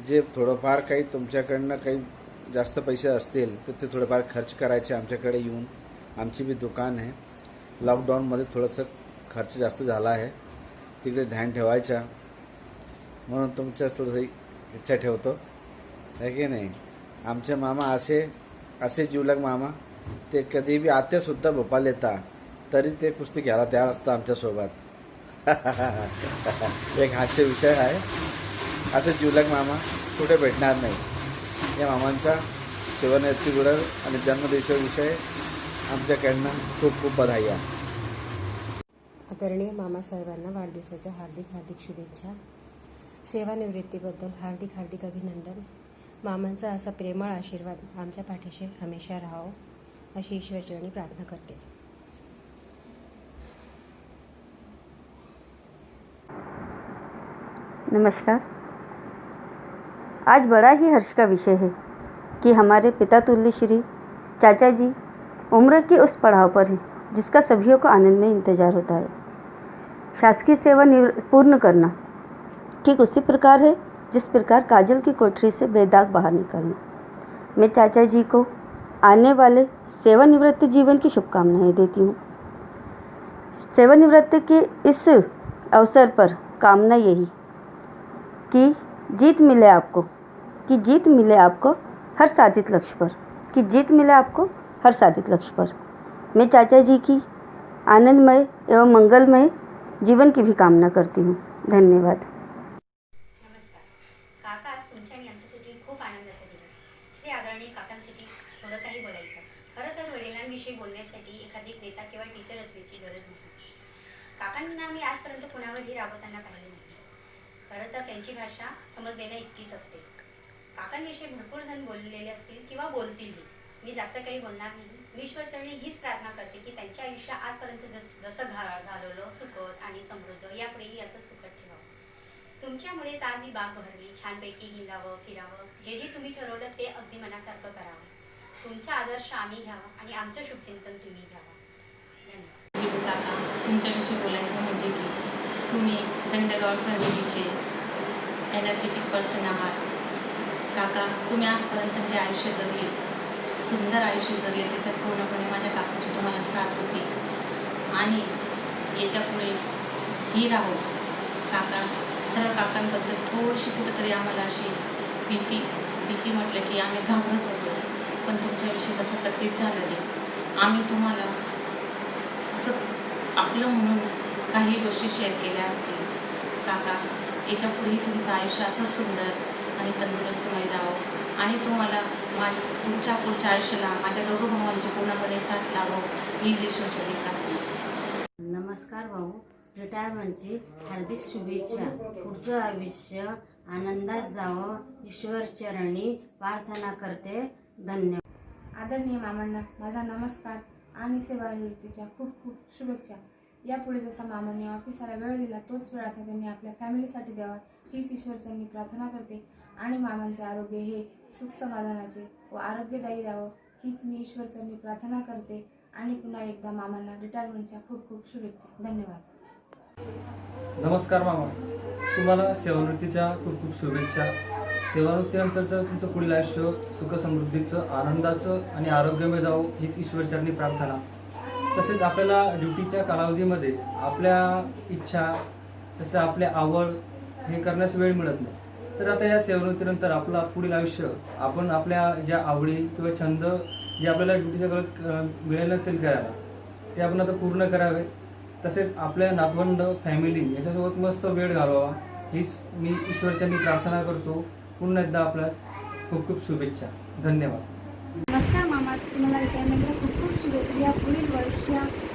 जे थोडंफार काही तुमच्याकडनं काही जास्त पैसे असतील तर ते थोडेफार खर्च करायचे आमच्याकडे येऊन. आमची बी दुकान आहे. लॉकडाऊनमध्ये थोडंसं खर्च जास्त झाला आहे, तिकडे ध्यान ठेवायचा म्हणून तुमच्या थोडंसं इच्छा ठेवतो आहे की नाही. आमचे मामा असे जिवलग मामा, ते कधी बी आत्यासुद्धा भोपाल येतात तरी ते कुस्ती घ्यायला तयार असतं आमच्यासोबत. एक हास्य विषय आहे. असे जिवलग मामा कुठे भेटणार नाही. या मामांचा सेवानिवृत्ती गुण आणि जन्मदिवसाविषयी आमच्याकडनं खूप बधाई आहे. आदरणीय मामासाहेबांना वाढदिवसाच्या हार्दिक शुभेच्छा. सेवानिवृत्तीबद्दल हार्दिक अभिनंदन. मामांचा असा प्रेमळ आशीर्वाद आमच्या पाठीशी हमेशा राहावं अशी ईश्वरचरणी प्रार्थना करते. नमस्कार. आज बड़ा ही हर्ष का विषय है कि हमारे पिता तुल्य श्री चाचा जी उम्र की उस पड़ाव पर हैं जिसका सभियों को आनंद में इंतज़ार होता है. शासकीय सेवा पूर्ण करना ठीक उसी प्रकार है जिस प्रकार काजल की कोठरी से बेदाग बाहर निकलना. मैं चाचा जी को आने वाले सेवानिवृत्ति जीवन की शुभकामनाएं देती हूँ। सेवानिवृत्ति के इस अवसर पर कामना यही कि जीत मिले आपको, कि जीत मिले आपको हर साधित लक्ष्य पर, कि जीत मिले आपको हर साधित लक्ष्य पर। मैं चाचा जी की आनंदमय एवं मंगलमय जीवन की भी कामना करती हूँ। धन्यवाद। नमस्कार काका, आज तुमच्या आणि आमच्यासाठी खूप आनंदाचा दिवस. श्री आदरणीय काकांसाठी थोडं काही बोलायचं. खरं तर वडिलांविषयी बोलण्यासाठी एखादी नेता किंवा टीचर असण्याची गरज नाही. काकांनी ना मी आजपर्यंत कुणावरही रागवताना पाहिले नाही. खरं तर त्यांची भाषा समज देण्या इतकीच असते. काकांविषयी भरपूर जण बोललेले असतील किंवा बोलतीलही. मी जास्त काही बोलणार नाही. मी ईश्वरचरणी हीच प्रार्थना करते की त्यांच्या आयुष्य आजपर्यंत जसं घालवलं सुखद आणि समृद्ध, यापुढेही असं सुखद ठेवावं. तुमच्यामुळेच आज ही बाग भरली. छानपैकी हिंडावं फिरावं, जे जे तुम्ही ठरवलं ते अगदी मनासारखं करावं. तुमचा आदर्श आम्ही घ्यावा आणि आमचं शुभचिंतन तुम्ही घ्यावं. धन्यवाद. जीव काका, तुमच्याविषयी बोलायचं म्हणजे की तुम्ही दंडगाव फॅमिलीचे एनर्जेटिक पर्सन आहात. काका, तुम्ही आजपर्यंत जे आयुष्य जगले, सुंदर आयुष्य जगले, त्याच्यात पूर्णपणे माझ्या काकाची तुम्हाला साथ होती आणि याच्या पुढे ही राहो. काका, सर्व काकांबद्दल थोडीशी कुठेतरी आम्हाला अशी भीती म्हटलं की आम्ही घाबरत होतो, पण तुमच्याविषयी तसं कधीच झालं नाही. आम्ही तुम्हाला असं आपलं म्हणून काही गोष्टी शेअर केल्या असतील. काका, याच्या पुढेही तुमचं आयुष्य असंच सुंदर आणि तंदुरुस्तमय जावं आणि तुम्हाला तुमच्या पुढच्या आयुष्याला माझ्या दोघं भावांची पूर्णपणे साथ लावो, हीच ईश्वरचरणी प्रार्थना. नमस्कार भाऊ, रिटायरमेंटची हार्दिक शुभेच्छा. पुढचं आयुष्य आनंदात जावं ईश्वरचरणी प्रार्थना करते. धन्यवाद. आदरणीय मामांना माझा नमस्कार आणि सेवानिवृत्तीच्या खूप खूप शुभेच्छा. यापुढे जसा मामांनी ऑफिसाला वेळ दिला तोच वेळ आता त्यांनी आपल्या फॅमिलीसाठी द्यावा, हीच ईश्वरचरणी प्रार्थना करते. आणि मामांचे आरोग्य हे सुख समाधानाचे व आरोग्यदायी द्यावं, हीच मी ईश्वरचरणी प्रार्थना करते. आणि पुन्हा एकदा मामांना रिटायरमेंटच्या खूप खूप शुभेच्छा. धन्यवाद. नमस्कार मामा, तुम्हाला सेवानिवृत्तीच्या खूप खूप शुभेच्छा. सेवानिवृत्तीनंतरचं तुमचं पुढील आयुष्य सुखसमृद्धीचं, आनंदाचं आणि आरोग्यमय जावं, हीच ईश्वरचरणी प्रार्थना. तसेच आपल्याला ड्युटीच्या कालावधीमध्ये आपल्या इच्छा, तसं आपल्या आवड हे करण्यास वेळ मिळत नाही. तर आता या सेवानिवृत्तीनंतर आपलं पुढील आयुष्य आपण आपल्या ज्या आवडी किंवा छंद जे आपल्याला ड्युटीच्या काळात मिळालं नसेल करायला, ते आपण आता पूर्ण करावे. तसेच आपल्या नातवंड फॅमिली याच्यासोबत मस्त वेळ घालवावा, हीच मी ईश्वरचरणी प्रार्थना करतो. पुन्हा एकदा आपल्या खूप खूप शुभेच्छा. धन्यवाद. नमस्कार मामा, तुम्हाला रिटायरमेंटच्या खूप खूप शुभेच्छा. या पुढील वर्ष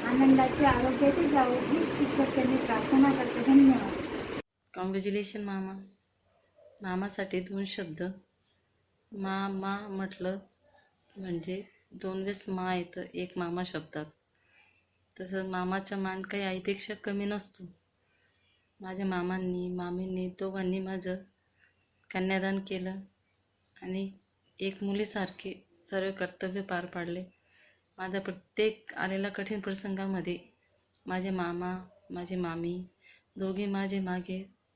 आनंदाचे आरोग्याचे जावो, हीच ईश्वरचरणी प्रार्थना करते. धन्यवाद. कॉंग्रॅच्युलेशन मामा. मामासाठी 2 शब्द. मामा म्हटलं म्हणजे 2 वेळेस मा येतं एक मामा शब्दात. तसं मामाचा मान काही आईपेक्षा कमी नसतो. माझ्या मामांनी मामींनी दोघांनी माझं कन्यादान केलं आणि एक मुलीसारखे सर्व कर्तव्य पार पाडले. माझ्या प्रत्येक आलेल्या कठीण प्रसंगामध्ये माझे मामा माझे मामी दोघे माझे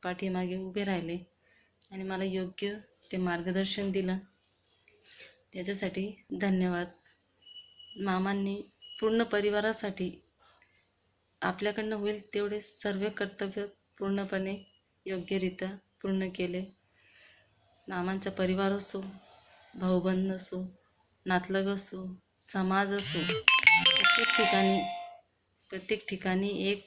पाठीमागे उभे राहिले आणि मला योग्य ते मार्गदर्शन दिलं. त्याच्यासाठी धन्यवाद. मामांनी पूर्ण परिवारासाठी आपल्याकडनं होईल तेवढे सर्व कर्तव्य पूर्णपणे योग्यरित्या पूर्ण केले. मामांचा परिवार असो, भाऊबंद असो, नातलग असो, समाज असो, प्रत्येक ठिकाणी एक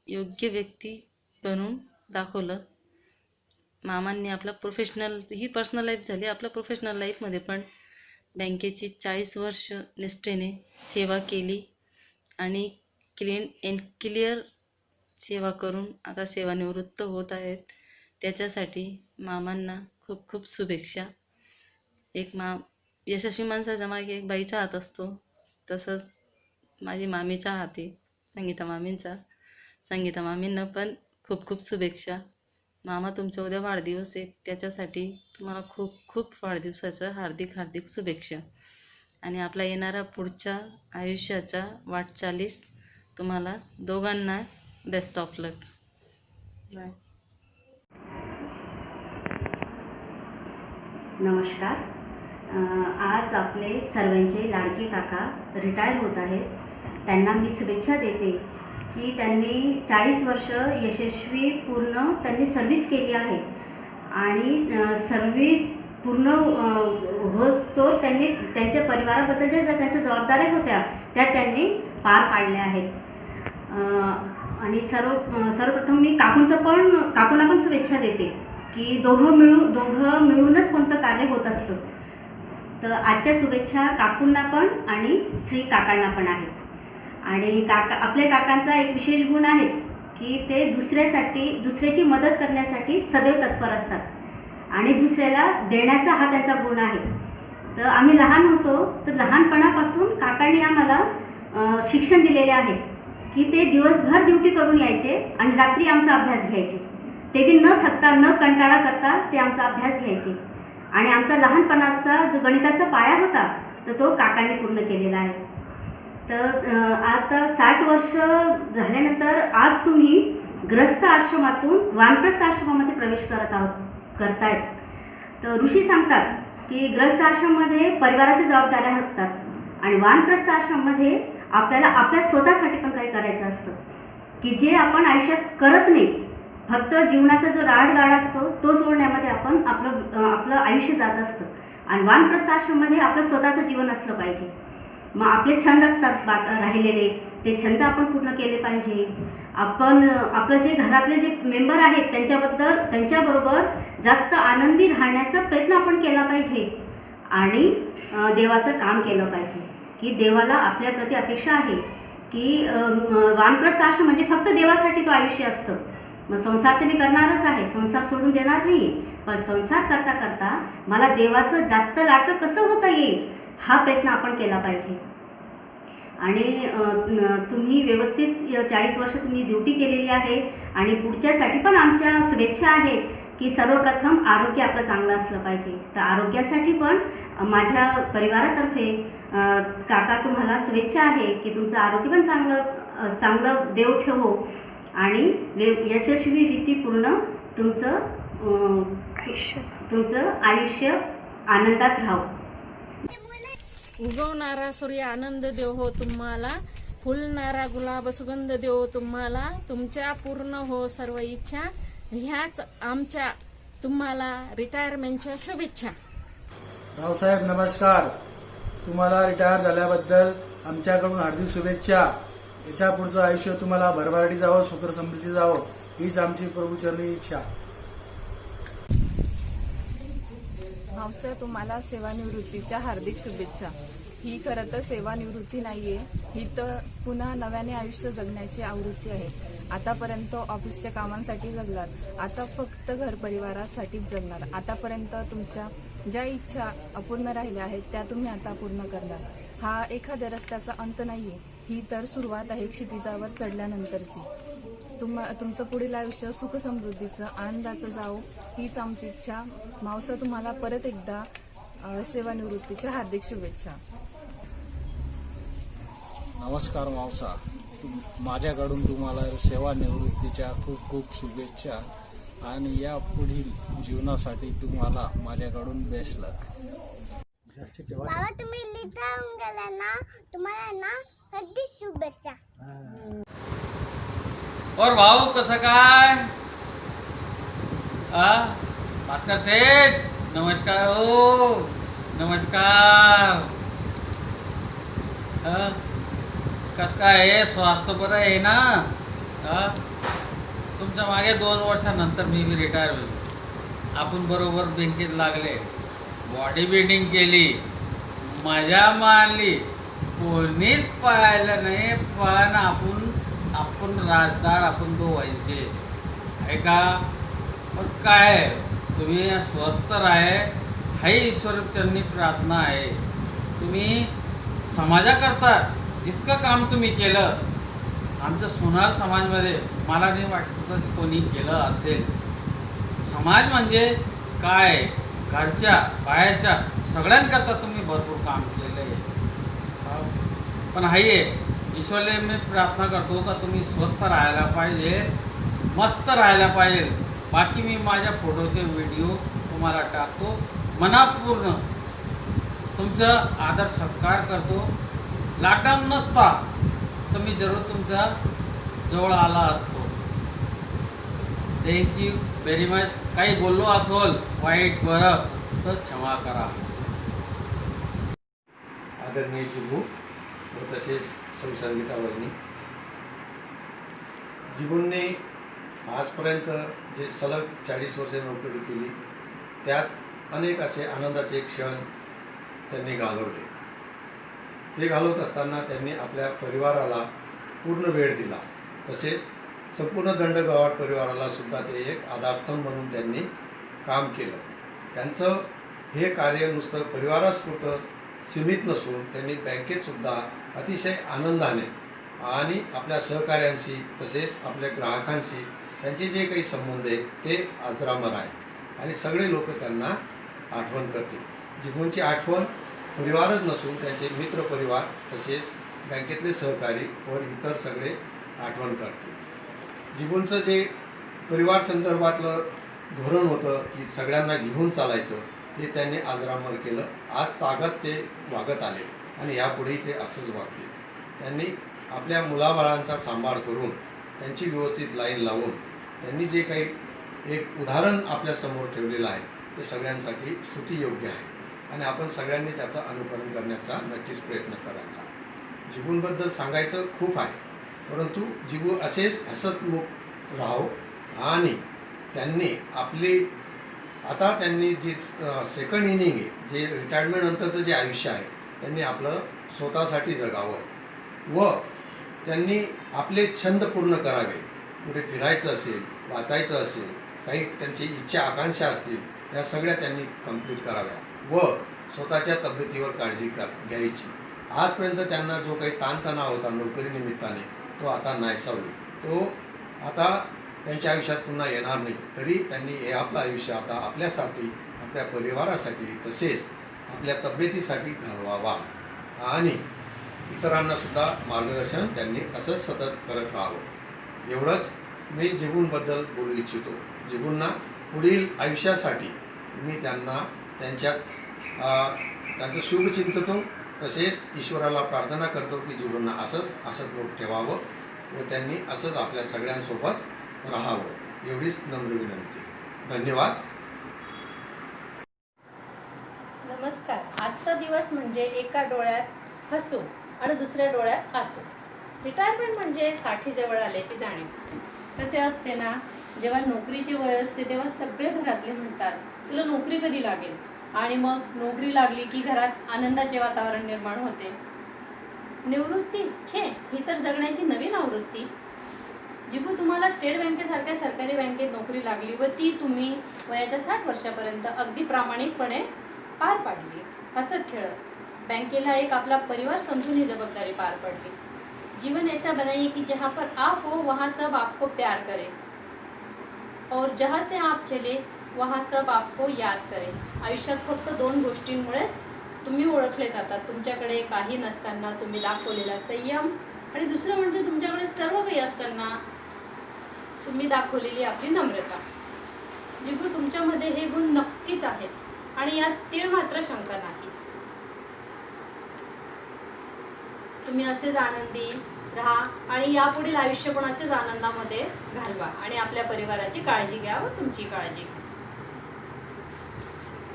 योग्य व्यक्ती बनून दाखवलं. मामांनी आपला प्रोफेशनल ही पर्सनल लाईफ झाली, आपल्या प्रोफेशनल लाईफमध्ये पण बँकेची 40 वर्ष निष्ठेने सेवा केली आणि क्लीन अँड क्लिअर सेवा करून आता सेवानिवृत्त होत आहेत. त्याच्यासाठी मामांना खूप खूप शुभेच्छा. यशस्वी माणसाच्या मागे एक बाईचा हात असतो, तसंच माझी मामीचा हात आहे, संगीता मामींना पण खूप खूप शुभेच्छा. मामा तुमचा उद्या वाढदिवस आहे, त्याच्यासाठी तुम्हाला खूप खूप वाढदिवसाच्या हार्दिक शुभेच्छा. आणि आपला येणारा पुढच्या आयुष्याच्या वाटचालीस तुम्हाला दोघांना बेस्ट ऑफ लक. बाय. नमस्कार. आज आपले सर्वांचे लाडके काका रिटायर होत आहेत. त्यांना मी शुभेच्छा देते की त्यांनी 40 वर्ष यशस्वी पूर्ण त्यांनी सर्व्हिस केली आहे आणि सर्व्हिस पूर्ण होस्तोवर त्यांनी त्यांच्या परिवाराबद्दल ज्या त्यांच्या जबाबदाऱ्या होत्या त्या त्यांनी पार पाडल्या आहेत. आणि सर्वप्रथम मी काकूंना पण शुभेच्छा देते की दोघं मिळूनच कोणतं कार्य होत असतं. तर आजच्या शुभेच्छा काकूंना पण आणि श्री काकांना पण आहेत. आणि आपल्या काकांचा एक विशेष गुण आहे की ते दुसऱ्याची मदत करण्यासाठी सदैव तत्पर असतात आणि दुसऱ्याला देण्याचा हा त्यांचा गुण आहे. तर आम्ही लहान होतो तर लहानपणापासून काकांनी आम्हाला शिक्षण दिलेले आहे की ते दिवसभर ड्युटी करून यायचे आणि रात्री आमचा अभ्यास घ्यायचे. ते बी न थकता न कंटाळा करता ते आमचा अभ्यास घ्यायचे आणि आमचा लहानपणाचा जो गणिताचा पाया होता तर तो काकांनी पूर्ण केलेला आहे. तर आता 60 वर्ष झाल्यानंतर आज तुम्ही ग्रस्त आश्रमातून वानप्रस्थ आश्रमामध्ये प्रवेश करतायत. तर ऋषी सांगतात की ग्रस्त आश्रममध्ये परिवाराच्या जबाबदाऱ्या असतात आणि वानप्रस्थ आश्रममध्ये आपल्याला आपल्या स्वतःसाठी पण काही करायचं असतं की जे आपण आयुष्यात करत नाही. फक्त जीवनाचा जो राडगाड असतो तो सोडण्यामध्ये आपण आपलं आयुष्य जात असतं आणि वानप्रस्थ आश्रममध्ये आपलं स्वतःचं जीवन असलं पाहिजे. मग आपले छंद असतात राहिलेले ते छंद आपण पूर्ण केले पाहिजे. आपण आपलं जे घरातले जे मेंबर आहेत त्यांच्याबरोबर जास्त आनंदी राहण्याचा प्रयत्न आपण केला पाहिजे आणि देवाचं काम केलं पाहिजे की देवाला आपल्याप्रती अपेक्षा आहे की वानप्रस्थ आश्रम म्हणजे फक्त देवासाठी तो आयुष्य असतं. मग संसार तर मी करणारच आहे, संसार सोडून देणार नाही, पण संसार करता करता मला देवाचं जास्त लाडकं कसं होता येईल हा प्रयत्न आपण केला पाहिजे. आणि तुम्ही व्यवस्थित 40 वर्ष तुम्ही ड्युटी केलेली आहे आणि पुढच्यासाठी पण आमच्या शुभेच्छा आहेत की सर्वप्रथम आरोग्य आपलं चांगलं असलं पाहिजे. तर आरोग्यासाठी पण माझ्या परिवारातर्फे काका तुम्हाला शुभेच्छा आहे की तुमचं आरोग्य पण चांगलं देव ठेवो आणि यशस्वीरितीपूर्ण तुमचं आयुष्य आनंदात राहो. उगवणारा सूर्य आनंद देव हो तुम्हाला, फुलणारा गुलाब सुगंध देव तुम्हाला, तुमच्या पूर्ण हो सर्व इच्छा. ह्याच आमच्या तुम्हाला रिटायरमेंटच्या शुभेच्छा. रावसाहेब नमस्कार. तुम्हाला रिटायर झाल्याबद्दल आमच्याकडून हार्दिक शुभेच्छा. याच्या पुढचं आयुष्य तुम्हाला भरभराटी जावं, सुख समृद्धी जावं हीच आमची प्रभूचरणी इच्छा. भाऊसाहेब तुम्हाला सेवानिवृत्तीच्या हार्दिक शुभेच्छा. ही खरं तर सेवानिवृत्ती नाहीये, ही तर पुन्हा नव्याने आयुष्य जगण्याची आवृत्ती आहे. आतापर्यंत ऑफिसच्या कामांसाठी जगलात, आता फक्त घर परिवारासाठीच जगणार. आतापर्यंत तुमच्या ज्या इच्छा अपूर्ण राहिल्या आहेत त्या तुम्ही आता पूर्ण करणार. हा एखाद्या रस्त्याचा अंत नाहीये, ही तर सुरुवात आहे क्षितिजावर चढल्यानंतरची. तुमचं पुढील आयुष्य सुख समृद्धीचं आनंदाचं जावो हीच आमची इच्छा. मावसा तुम्हाला परत एकदा सेवानिवृत्तीच्या हार्दिक शुभेच्छा. नमस्कार मावसा. माझ्याकडून तुम्हाला सेवानिवृत्तीच्या खूप खूप शुभेच्छा आणि या पुढील जीवनासाठी तुम्हाला माझ्याकडून बेस्ट लक. बाबा तुम्ही लिहिता गेला ना, तुम्हाला ना हार्दिक शुभेच्छा. और भाऊ कसं काय भास्कर सेठ नमस्कार. हो नमस्कार. कसं काय आहे, स्वास्थ्य बरं आहे ना? तुमच्या मागे 2 वर्षानंतर मी रिटायर होईल. आपण बरोबर बँकेत लागले, बॉडी बिल्डिंग केली, मजा मारली, कोणीच पाहिलं नाही, पण आपण राजदार आपण तो व्हायचे आहे का? पण काय तुम्ही स्वस्थ राहे हाही ईश्वर त्यांनी प्रार्थना आहे. तुम्ही समाजाकरता जितकं काम तुम्ही केलं आमच्या सोनार समाजमध्ये मला नाही वाटतं की कोणी केलं असेल. समाज म्हणजे काय, घरच्या बाहेरच्या सगळ्यांकरता तुम्ही भरपूर काम केलं आहे. पण हाही आहे ईश्वरले मी प्रार्थना करतो का तुम्ही स्वस्थ राहायला पाहिजे, मस्त राहायला पाहिजे. बाकी मी माझ्या फोटोचे व्हिडिओ तुम्हाला टाकतो. मनापूर्ण तुमचं आदर सत्कार करतो. लाटाम नसता तर मी जरूर तुमच्या जवळ आला असतो. Thank you very much. काही बोललो असोल वाईट बरं तर क्षमा करा. आदरणीय जिबू व तसेच संसंगीता वहिनी, जिबूंनी आजपर्यंत जे सलग 40 वर्षे नोकरी केली त्यात अनेक असे आनंदाचे क्षण त्यांनी घालवले. ते घालवत असताना त्यांनी आपल्या परिवाराला पूर्ण वेळ दिला. तसेच संपूर्ण दंडगावाड परिवाराला सुद्धा ते एक आधारस्तंभ म्हणून त्यांनी काम केलं. त्यांचं हे कार्य नुसतं परिवारापुरतं सीमित नसून त्यांनी बँकेतसुद्धा अतिशय आनंदाने आणि आपल्या सहकाऱ्यांशी तसेच आपल्या ग्राहकांशी त्यांचे जे काही संबंध आहेत ते अजरामर आहे आणि सगळे लोक त्यांना आठवण करतील. जिबूंची आठवण परिवारच नसून त्यांचे मित्रपरिवार तसेच बँकेतले सहकारी व इतर सगळे आठवण करतील. जिबूंचं जे परिवार संदर्भातलं धोरण होतं की सगळ्यांना घेऊन चालायचं हे त्यांनी अजरामर केलं. आज ताकद ते वागत आले आणि यापुढेही ते असंच वागले. त्यांनी आपल्या मुलाबाळांचा सांभाळ करून त्यांची व्यवस्थित लाईन लावून त्यांनी जे काही एक उदाहरण आपल्यासमोर ठेवलेलं आहे ते सगळ्यांसाठी स्तुतियोग्य आहे आणि आपण सगळ्यांनी त्याचं अनुकरण करण्याचा नक्कीच प्रयत्न करायचा. जिबूंबद्दल सांगायचं खूप आहे, परंतु जिबू असेच हसतमुख राहो आणि त्यांनी आपली आता त्यांनी जी सेकंड इनिंग आहे जे रिटायरमेंटनंतरचं जे आयुष्य आहे त्यांनी आपलं स्वतःसाठी जगावं व त्यांनी आपले छंद पूर्ण करावे. कुठे फिरायचं असेल, वाचायचं असेल, काही त्यांची इच्छा आकांक्षा असतील या सगळ्या त्यांनी कंप्लीट कराव्या व स्वतःच्या तब्येतीवर काळजी घ्यायची. आजपर्यंत त्यांना जो काही ताणतणाव होता नोकरीनिमित्ताने तो आता नाहीसा होईल. तो आता त्यांच्या आयुष्यात पुन्हा येणार नाही. तरी त्यांनी हे आपलं आयुष्य आता आपल्यासाठी, आपल्या परिवारासाठी तसेच आपल्या तब्येतीसाठी घालवावा आणि इतरांनासुद्धा मार्गदर्शन त्यांनी असंच सतत करत राहावं. एवढंच मी जिबूंबद्दल बोलू इच्छितो. जिबूंना पुढील आयुष्यासाठी मी त्यांना त्यांचं शुभ चिंततो. तसेच ईश्वराला प्रार्थना करतो की जिबूंना असंच हसतमुख ठेवावं व त्यांनी असंच आपल्या सगळ्यांसोबत राहावं. एवढीच नम्र विनंती. धन्यवाद. नमस्कार. आजचा दिवस म्हणजे एका डोळ्यात हसू आणि दुसऱ्या डोळ्यात आसू. रिटायरमेंट म्हणजे 60 जवळ आल्याची जाणीव. कसे असते ना, जेव्हा नोकरीची वय असते तेव्हा सगळे घरातले म्हणतात तुला नोकरी कधी लागेल आणि मग नोकरी लागली की घरात आनंदाचे वातावरण निर्माण होते. निवृत्ती छे, ही तर जगण्याची नवीन आवृत्ती. जिबू, तुम्हाला स्टेट बँकेसारख्या सरकारी बँकेत नोकरी लागली व ती तुम्ही वयाच्या 60 वर्षापर्यंत अगदी प्रामाणिकपणे पार पाडली. हसत खेळत बँकेला एक आपला परिवार समजून ही जबाबदारी पार पडली. जीवन ऐसा बनाइए कि जहाँ पर आप हो वहाँ सब आपको प्यार करे और जहाँ से आप चले वहाँ सब आपको याद करे. आयुष्यात फक्त 2 गोष्टींमुळेच तुम्ही ओळखले जातात. तुमच्याकडे काही नसताना तुम्ही दाखवलेला संयम आणि दुसरं म्हणजे तुमच्याकडे सर्व काही असताना तुम्ही दाखवलेली आपली नम्रता. जिबू, तुमच्यामध्ये हे गुण नक्कीच आहेत आणि यात तीळ मात्र शंका नाही. तुम्ही असेच आनंदी राहा आणि यापुढील आयुष्य पण असेच आनंदामध्ये घालवा आणि आपल्या परिवाराची काळजी घ्या व तुमची काळजी घ्या.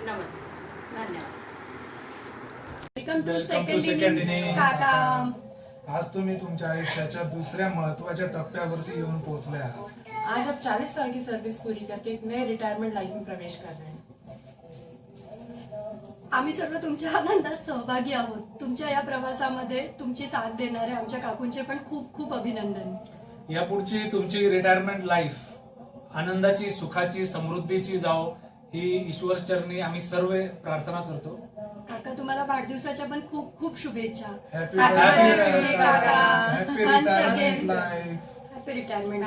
नमस्कार. धन्यवाद. आज तुम्ही तुमच्या आयुष्याच्या दुसऱ्या महत्वाच्या टप्प्यावरती येऊन पोहोचले आहात. आज आप 40 साल की सर्विस पूरी करके एक नए रिटायरमेंट लाइफ में प्रवेश कर रहे हैं. आम्ही सर्व तुमच्या आनंदात सहभागी आहोत. तुमच्या या प्रवासामध्ये तुमची साथ देणारे आमच्या काकूंचे पण खूप खूप अभिनंदन. यापुढची तुमची रिटायरमेंट लाईफ आनंदाची, सुखाची, समृद्धीची जाओ ही ईश्वर चरणी आम्ही सर्व प्रार्थना करतो. काका, तुम्हाला वाढदिवसाच्या पण खूप खूप शुभेच्छा. हॅपी बर्थडे काका. Happy Once again, retirement life. Happy retirement.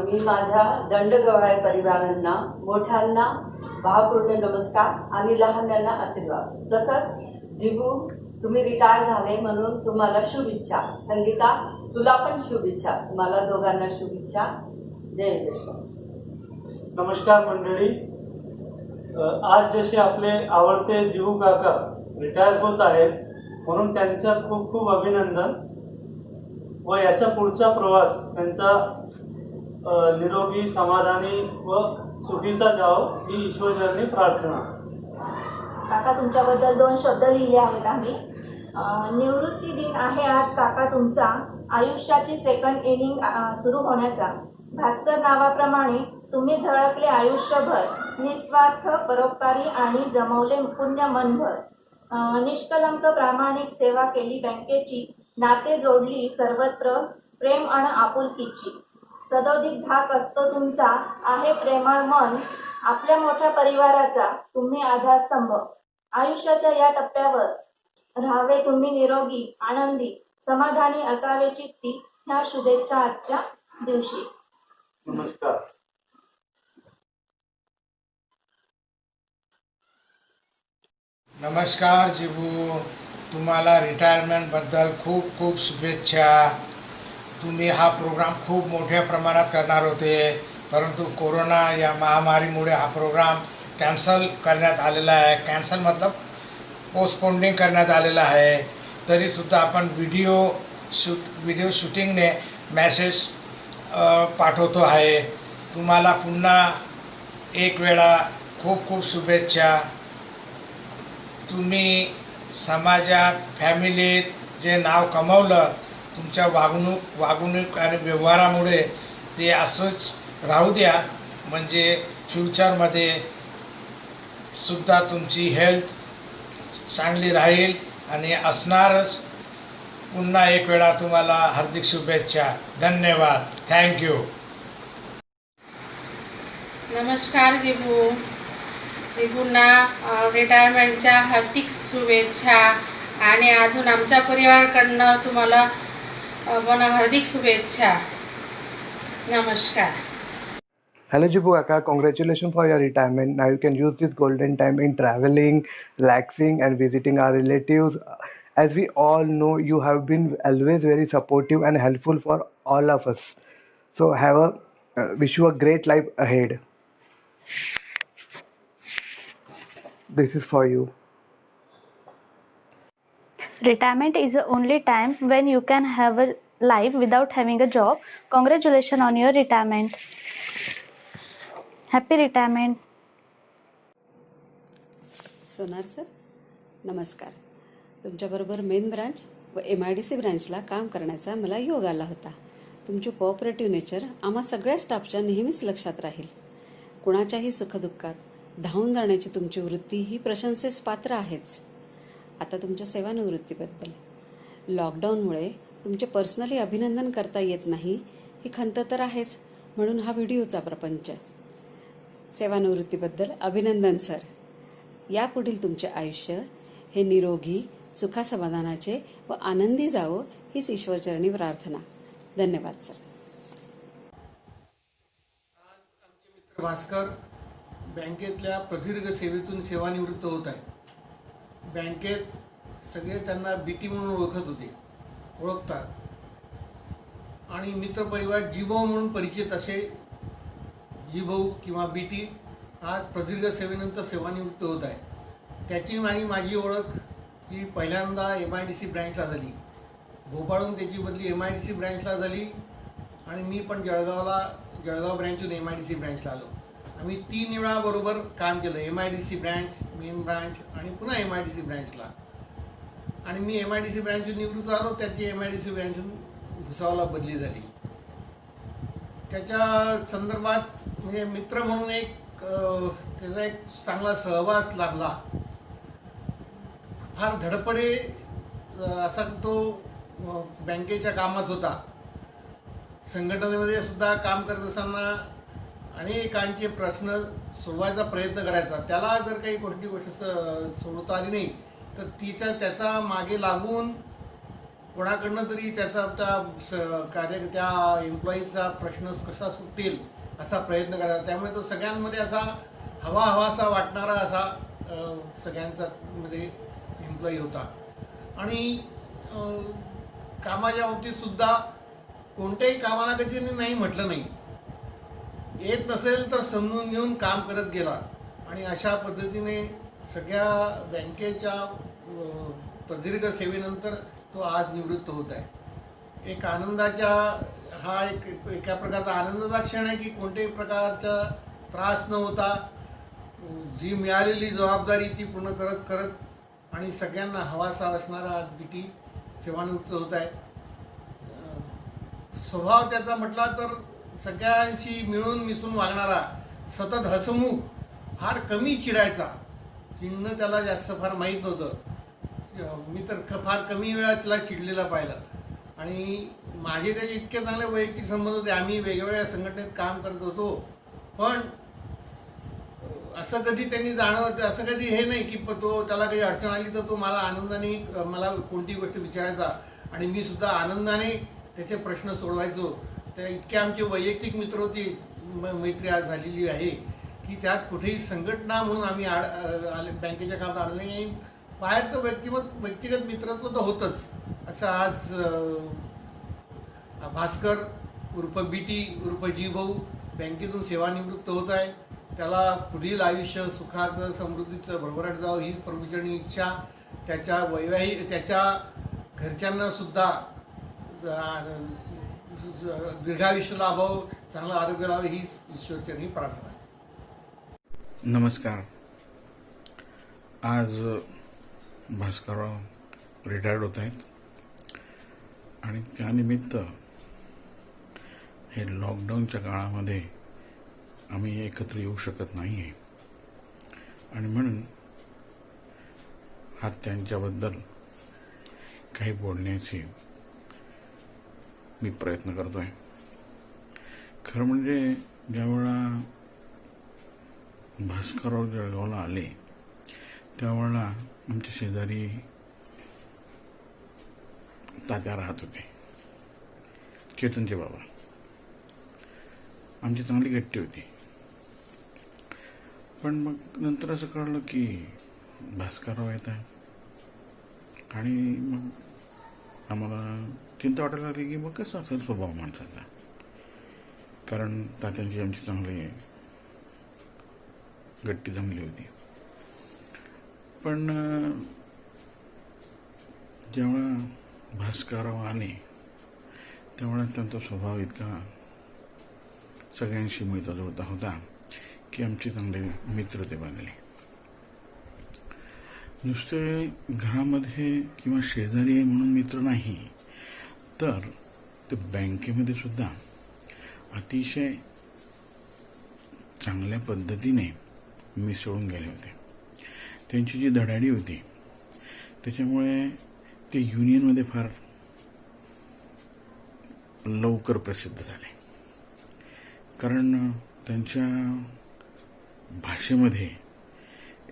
मी माझ्या दंडगवाळ परिवारांना, मोठ्यांना भावपूर्ण नमस्कार आणि लहान्यांना आशीर्वाद. तसंच जिबू तुम्ही रिटायर झाले म्हणून तुम्हाला शुभेच्छा. संगीता, तुला पण शुभेच्छा. तुम्हाला दोघांना शुभेच्छा. जय विष्णू. नमस्कार मंडळी. आज जसे आपले आवडते जीवू काका रिटायर होत आहेत म्हणून त्यांचा खूप खूप अभिनंदन व याचा पुढचा प्रवास त्यांचा निरोगी, समाधानी व सुखीचा जावो ही ईश्वरचरणी प्रार्थना. काका, तुमच्याबद्दल 2 शब्द लिहिले आहेत आम्ही. निवृत्ती दिन आहे आज काका तुमचा, आयुष्याची सेकंड इनिंग सुरू होण्याचा. भास्कर नावाप्रमाणे तुम्ही झळकले आयुष्यभर, निस्वार्थ, परोपकारी आणि जमवले पुण्य मनभर. निष्कलंक प्रामाणिक सेवा केली बँकेची, नाते जोडली सर्वत्र प्रेम आणि आपुलकीची. सदोदित धाक असतो तुमचा, आहे प्रेमळ मन, आपल्या मोठ्या परिवाराचा तुम्ही आधारस्तंभ. आयुष्याच्या या टप्प्यावर राहावे तुम्ही निरोगी, आनंदी, समाधानी असावे चित्ती. ह्या शुभेच्छा आजच्या दिवशी. नमस्कार. नमस्कार जिबू, तुम्हाला रिटायरमेंटबद्दल खूप खूप शुभेच्छा. तुम्ही हा प्रोग्राम खूप मोठ्या प्रमाणात करणार होते, परंतु कोरोना या महामारीमुळे हा प्रोग्राम कॅन्सल करण्यात आलेला आहे. कॅन्सल मतलब पोस्टपोंडिंग करण्यात आलेला आहे. तरीसुद्धा आपण व्हिडिओ शूटिंगने मॅसेज पाठवतो आहे. तुम्हाला पुन्हा एक वेळा खूप खूप शुभेच्छा. तुम्ही समाजात, फॅमिलीत जे नाव कमवलं तुमच्या वागणूक आणि व्यवहारामुळे, ते असंच राहू द्या. म्हणजे फ्युचरमध्ये सुद्धा तुमची हेल्थ चांगली राहील आणि असणारच. पुन्हा एक वेळा तुम्हाला हार्दिक शुभेच्छा. धन्यवाद. थँक्यू. नमस्कार जिबू. जिबूंना रिटायरमेंटच्या हार्दिक शुभेच्छा आणि अजून आमच्या परिवाराकडनं तुम्हाला पण हार्दिक शुभेच्छा. नमस्कार. Hello Jibu Kaka, congratulations for your retirement. Now you can use this golden time in traveling, relaxing and visiting our relatives. As we all know, you have been always very supportive and helpful for all of us. So wish you a great life ahead. This is for you. Retirement is the only time when you can have a life without having a job. Congratulations on your retirement. Happy retirement. Sonar sir, नमस्कार. तुमच्याबरोबर main branch व MIDC ब्रांचला काम करण्याचा मला योग आला होता. तुमची कोऑपरेटिव्ह नेचर आम्हा सगळ्या स्टाफच्या नेहमीच लक्षात राहील. कुणाच्याही सुखदुःखात धावून जाण्याची तुमची वृत्ती ही प्रशंसेस पात्र आहेच. आता तुमच्या सेवानिवृत्तीबद्दल, लॉकडाऊनमुळे तुमचे पर्सनली अभिनंदन करता येत नाही ही खंत तर आहेच, म्हणून हा व्हिडिओचा प्रपंच. सेवानिवृत्तीबद्दल अभिनंदन सर. यापुढील तुमचे आयुष्य हे निरोगी, सुखासमाधानाचे व आनंदी जावो हीच ईश्वरचरणी प्रार्थना. धन्यवाद सर. भास्कर बँकेतल्या प्रदीर्घ सेवेतून सेवानिवृत्त होत आहेत. बँकेत सगळे त्यांना BT म्हणून ओळखतात आणि मित्रपरिवार जीभाऊ म्हणून परिचित असे जीभाऊ किंवा BT आज प्रदीर्घ सेवेनंतर सेवानिवृत्त होत आहे. त्याची आणि माझी ओळख ही पहिल्यांदा MIDC ब्रँचला झाली. भोपाळहून त्याची बदली MIDC ब्रँचला झाली आणि मी पण जळगाव ब्रँचहून MIDC ब्रँचला आलो. आम्ही 3 वेळा बरोबर काम केलं. MIDC ब्रँच, मेन ब्रँच आणि पुन्हा MIDC ब्रँचला. आणि मी MIDC ब्रँचहून निवृत्त आलो, त्याची MIDC ब्रँचहून भुसावळला बदली झाली. त्याच्या संदर्भात म्हणजे मित्र म्हणून त्याचा एक चांगला सहवास लाभला. फार धडपडे असा तो बँकेच्या कामात होता. संघटनेमध्ये सुद्धा काम करत असताना अनेकांचे प्रश्न सोडवायचा प्रयत्न करायचा. त्याला जर काही गोष्ट सोडवता आली नाही तर त्याचा मागे लागून कोणाकडनं तरी त्या एम्प्लॉईचा प्रश्न कसा सुटेल असा प्रयत्न करायचा. त्यामुळे तो सगळ्यांमध्ये असा हवासा वाटणारा असा सगळ्यांचा मध्ये एम्प्लॉई होता. आणि कामाच्या बाबतीत सुद्धा कोणत्याही कामाला कधी नाही म्हटलं नाही. येत नसेल तर समजून घेऊन काम करत गेला आणि अशा पद्धतीने सगळ्या बँकेच्या प्रदीर्घ सेवेनंतर तो आज निवृत्त होत आहे. एक आनंदाच्या हा एका प्रकारचा आनंदाचा क्षण आहे की कोणत्याही प्रकारचा त्रास न होता जी मिळालेली जबाबदारी ती पूर्ण करत आणि सगळ्यांना हवासा असणारा बीटी सेवानिवृत्त होत आहे. स्वभाव त्याचा म्हटला तर सगळ्यांशी मिळून मिसळून वागणारा, सतत हसमुख, फार कमी चिडायचा. चिडणं त्याला जास्त फार माहीत नव्हतं. मी तर फार कमी वेळा त्याला चिडलेला पाहिलं. आणि माझे त्याचे इतके चांगले वैयक्तिक संबंध होते. आम्ही वेगवेगळ्या संघटनेत काम करत होतो, पण असं कधी त्यांनी जाणवतं, असं कधी हे नाही की तो त्याला काही अडचण आली तर तो मला आनंदाने मला कोणती गोष्ट विचारायचा आणि मी सुद्धा आनंदाने त्याचे प्रश्न सोडवायचो. त्या इतके आमचे वैयक्तिक मित्र होते, मैत्री आज झालेली आहे की त्यात कुठेही संघटना म्हणून आम्ही बँकेच्या कामात आलो नाही. बाहेर तर व्यक्तिगत मित्रत्व तर होतंच. असं आज भास्कर उर्फ बीटी उर्फ जीभाऊ बँकेतून सेवानिवृत्त होत आहे. त्याला पुढील आयुष्य सुखाचं समृद्धीचं भरभराट जावं ही परमेश्वराची इच्छा. त्याच्या त्याच्या घरच्यांना सुद्धा दीर्घायुष्य लाभावं, चांगलं आरोग्य लाभावं हीच ईश्वरचरणी प्रार्थना आहे. नमस्कार. आज भास्करराव रिटायर्ड होत आहेत आणि त्यानिमित्त हे लॉकडाऊनच्या काळामध्ये आम्ही एकत्र येऊ शकत नाही आहे आणि म्हणून हा त्यांच्याबद्दल काही बोलण्याची मी प्रयत्न करतो आहे. खरं म्हणजे ज्यावेळा भास्करराव जळगावला आले त्यावेळेला आमच्या शेजारी तात्या राहत होते, चेतनचे बाबा. आमची चांगली गट्टी होती. पण मग नंतर असं कळलं की भास्करराव येत आहे आणि मग आम्हाला चिंता वाटायला लागली की मग कसं असेल स्वभाव माणसाचा. कारण तात्यांची आमची चांगली गट्टी जमली होती. पण जेव्हा भास्करराव आले तेव्हा त्यांचा स्वभाव इतका सगळ्यांशी मिळता जुळता होता की आमचे चांगले मित्र ते बनले. नुसते घरामध्ये किंवा शेजारी आहे म्हणून मित्र नाही, तर ते बँकेमध्ये सुद्धा अतिशय चांगल्या पद्धतीने मिसळून गेले होते. त्यांची जी धडाडी होती त्याच्यामुळे ते युनियनमध्ये फार लवकर प्रसिद्ध झाले. कारण त्यांच्या भाषेमध्ये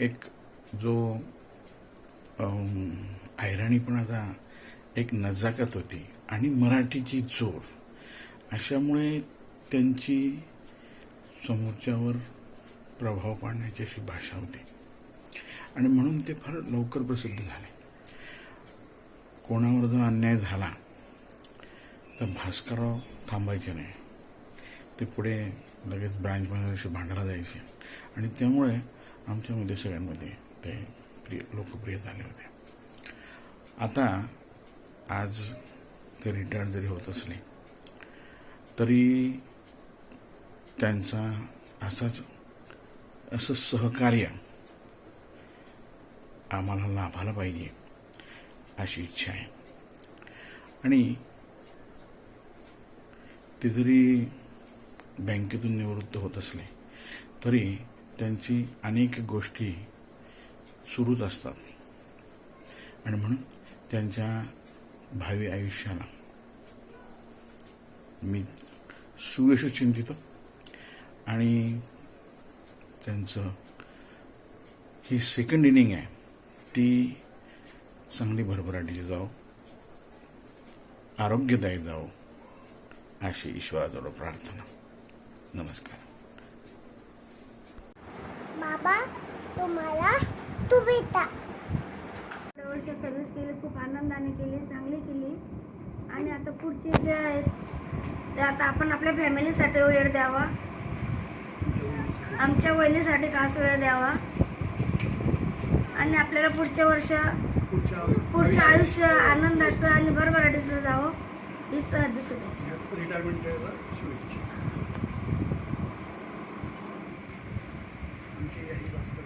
एक जो ऐराणीपणाचा एक नजाकत होती आणि मराठीची जोर, अशामुळे त्यांची समोरच्यावर प्रभाव पाडण्याची अशी भाषा होती आणि म्हणून ते फार लवकर प्रसिद्ध झाले. कोणावर जर अन्याय झाला तर भास्करराव थांबायचे नाही. ते पुढे लगेच ब्रांच मॅनेजरशी भांडायला जायचे आणि त्यामुळे आमच्यामध्ये सगळ्यांमध्ये ते लोकप्रिय झाले होते. आता आज ते रिटायर्ड जरी होत असले तरी त्यांचा असं सहकार्य आम्हाला लाभायला पाहिजे अशी इच्छा आहे. आणि ते जरी बँकेतून निवृत्त होत असले तरी त्यांची अनेक गोष्टी सुरूच असतात आणि म्हणून त्यांच्या भावी आयुष्याला मी सुयश चिंतितो आणि त्यांचं ही सेकंड इनिंग आहे ती चांगली भरभराटीची जावो, आरोग्यदायी जावो अशी ईश्वराजवळ प्रार्थना. नमस्कार. बाबा तुम्हाला शुभेच्छा. वर्ष सर्व्हिस केली, खूप आनंद आनंदाने केली, चांगली केली. आणि आता पुढचे जे आहेत ते आता आपण आपल्या फॅमिलीसाठी वेळ द्यावा, आमच्या वहिनीसाठी खास वेळ द्यावा आणि आपल्याला पुढचं आयुष्य आनंदाचं आणि भरभराटीचं जावं हीच हार्दिक शुभेच्छा. रिटायरमेंटच्या शुभेच्छा. आमची याही भास्कर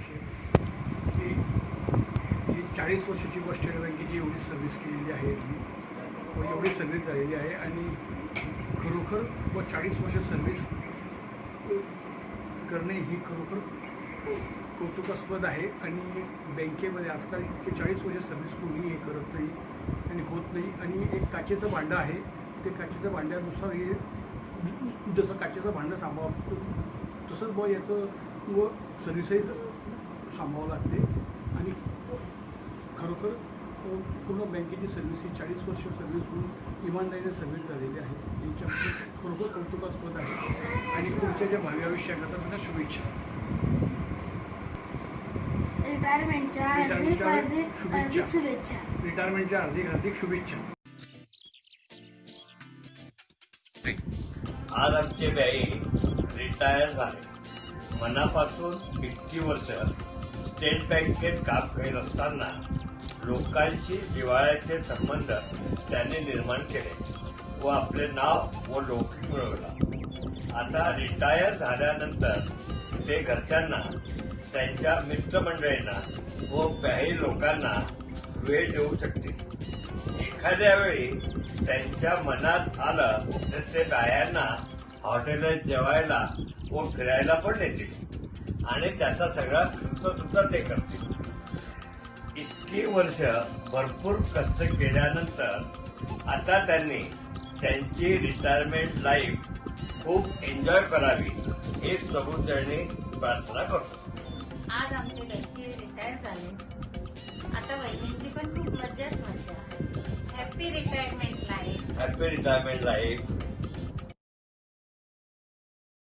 ही 40 वर्षाची स्टेट बँकेची एवढी सर्व्हिस केलेली आहे व एवढी सर्व्हिस झालेली आहे आणि खरोखर 40 वर्ष सर्व्हिस करणे ही खरोखर कौतुकास्पद आहे. आणि बँकेमध्ये आजकाल 40 वर्ष सर्व्हिस कोणी हे करत नाही आणि होत नाही. आणि एक काचेचं भांडं आहे, ते काचेचं भांड्यानुसार हे जसं काचेचं भांडं सांभाळतं तसंच बुवा याचं व सर्व्हिसही सांभाळावं लागते. आणि खरोखर पूर्ण बँकेची सर्व्हिस ही 40 वर्ष सर्व्हिस म्हणून इमानदारीने सर्व्हिस झालेली आहे. याच्यामध्ये खरोखर कौतुकास्पद आहे. आणि पुढच्या ज्या भावी आयुष्याकरता त्यांना शुभेच्छा. रिटायरमेंटच्या हार्दिक शुभेच्छा. रिटायरमेंटच्या हार्दिक शुभेच्छा. आज आमचे बाई रिटायर झाले. मनापासून इतकी वर्ष स्टेट बँकेत काम करत असताना लोकांशी जिव्हाळ्याचे संबंध त्यांनी निर्माण केले व आपले नाव व लौकिक मिळवला. आता रिटायर झाल्यानंतर ते घरच्यांना, त्यांच्या मित्रमंडळींना व काही लोकांना वेळ देऊ शकतील. एखाद्या वेळी त्यांच्या मनात आलं तर ते बायांना हॉटेलात जेवायला व फिरायला पण नेतील आणि त्याचा सगळा खर्च सुद्धा ते करतील. इतकी वर्ष भरपूर कष्ट केल्यानंतर आता त्यांनी त्यांची रिटायरमेंट लाईफ खूप एन्जॉय करावी हे प्रभूचरणी प्रार्थना करतो. आज आमचे बँके रिटायर झाले. आता वहिनींची पण खूप मजाच मजा. Happy retirement life. Happy retirement life.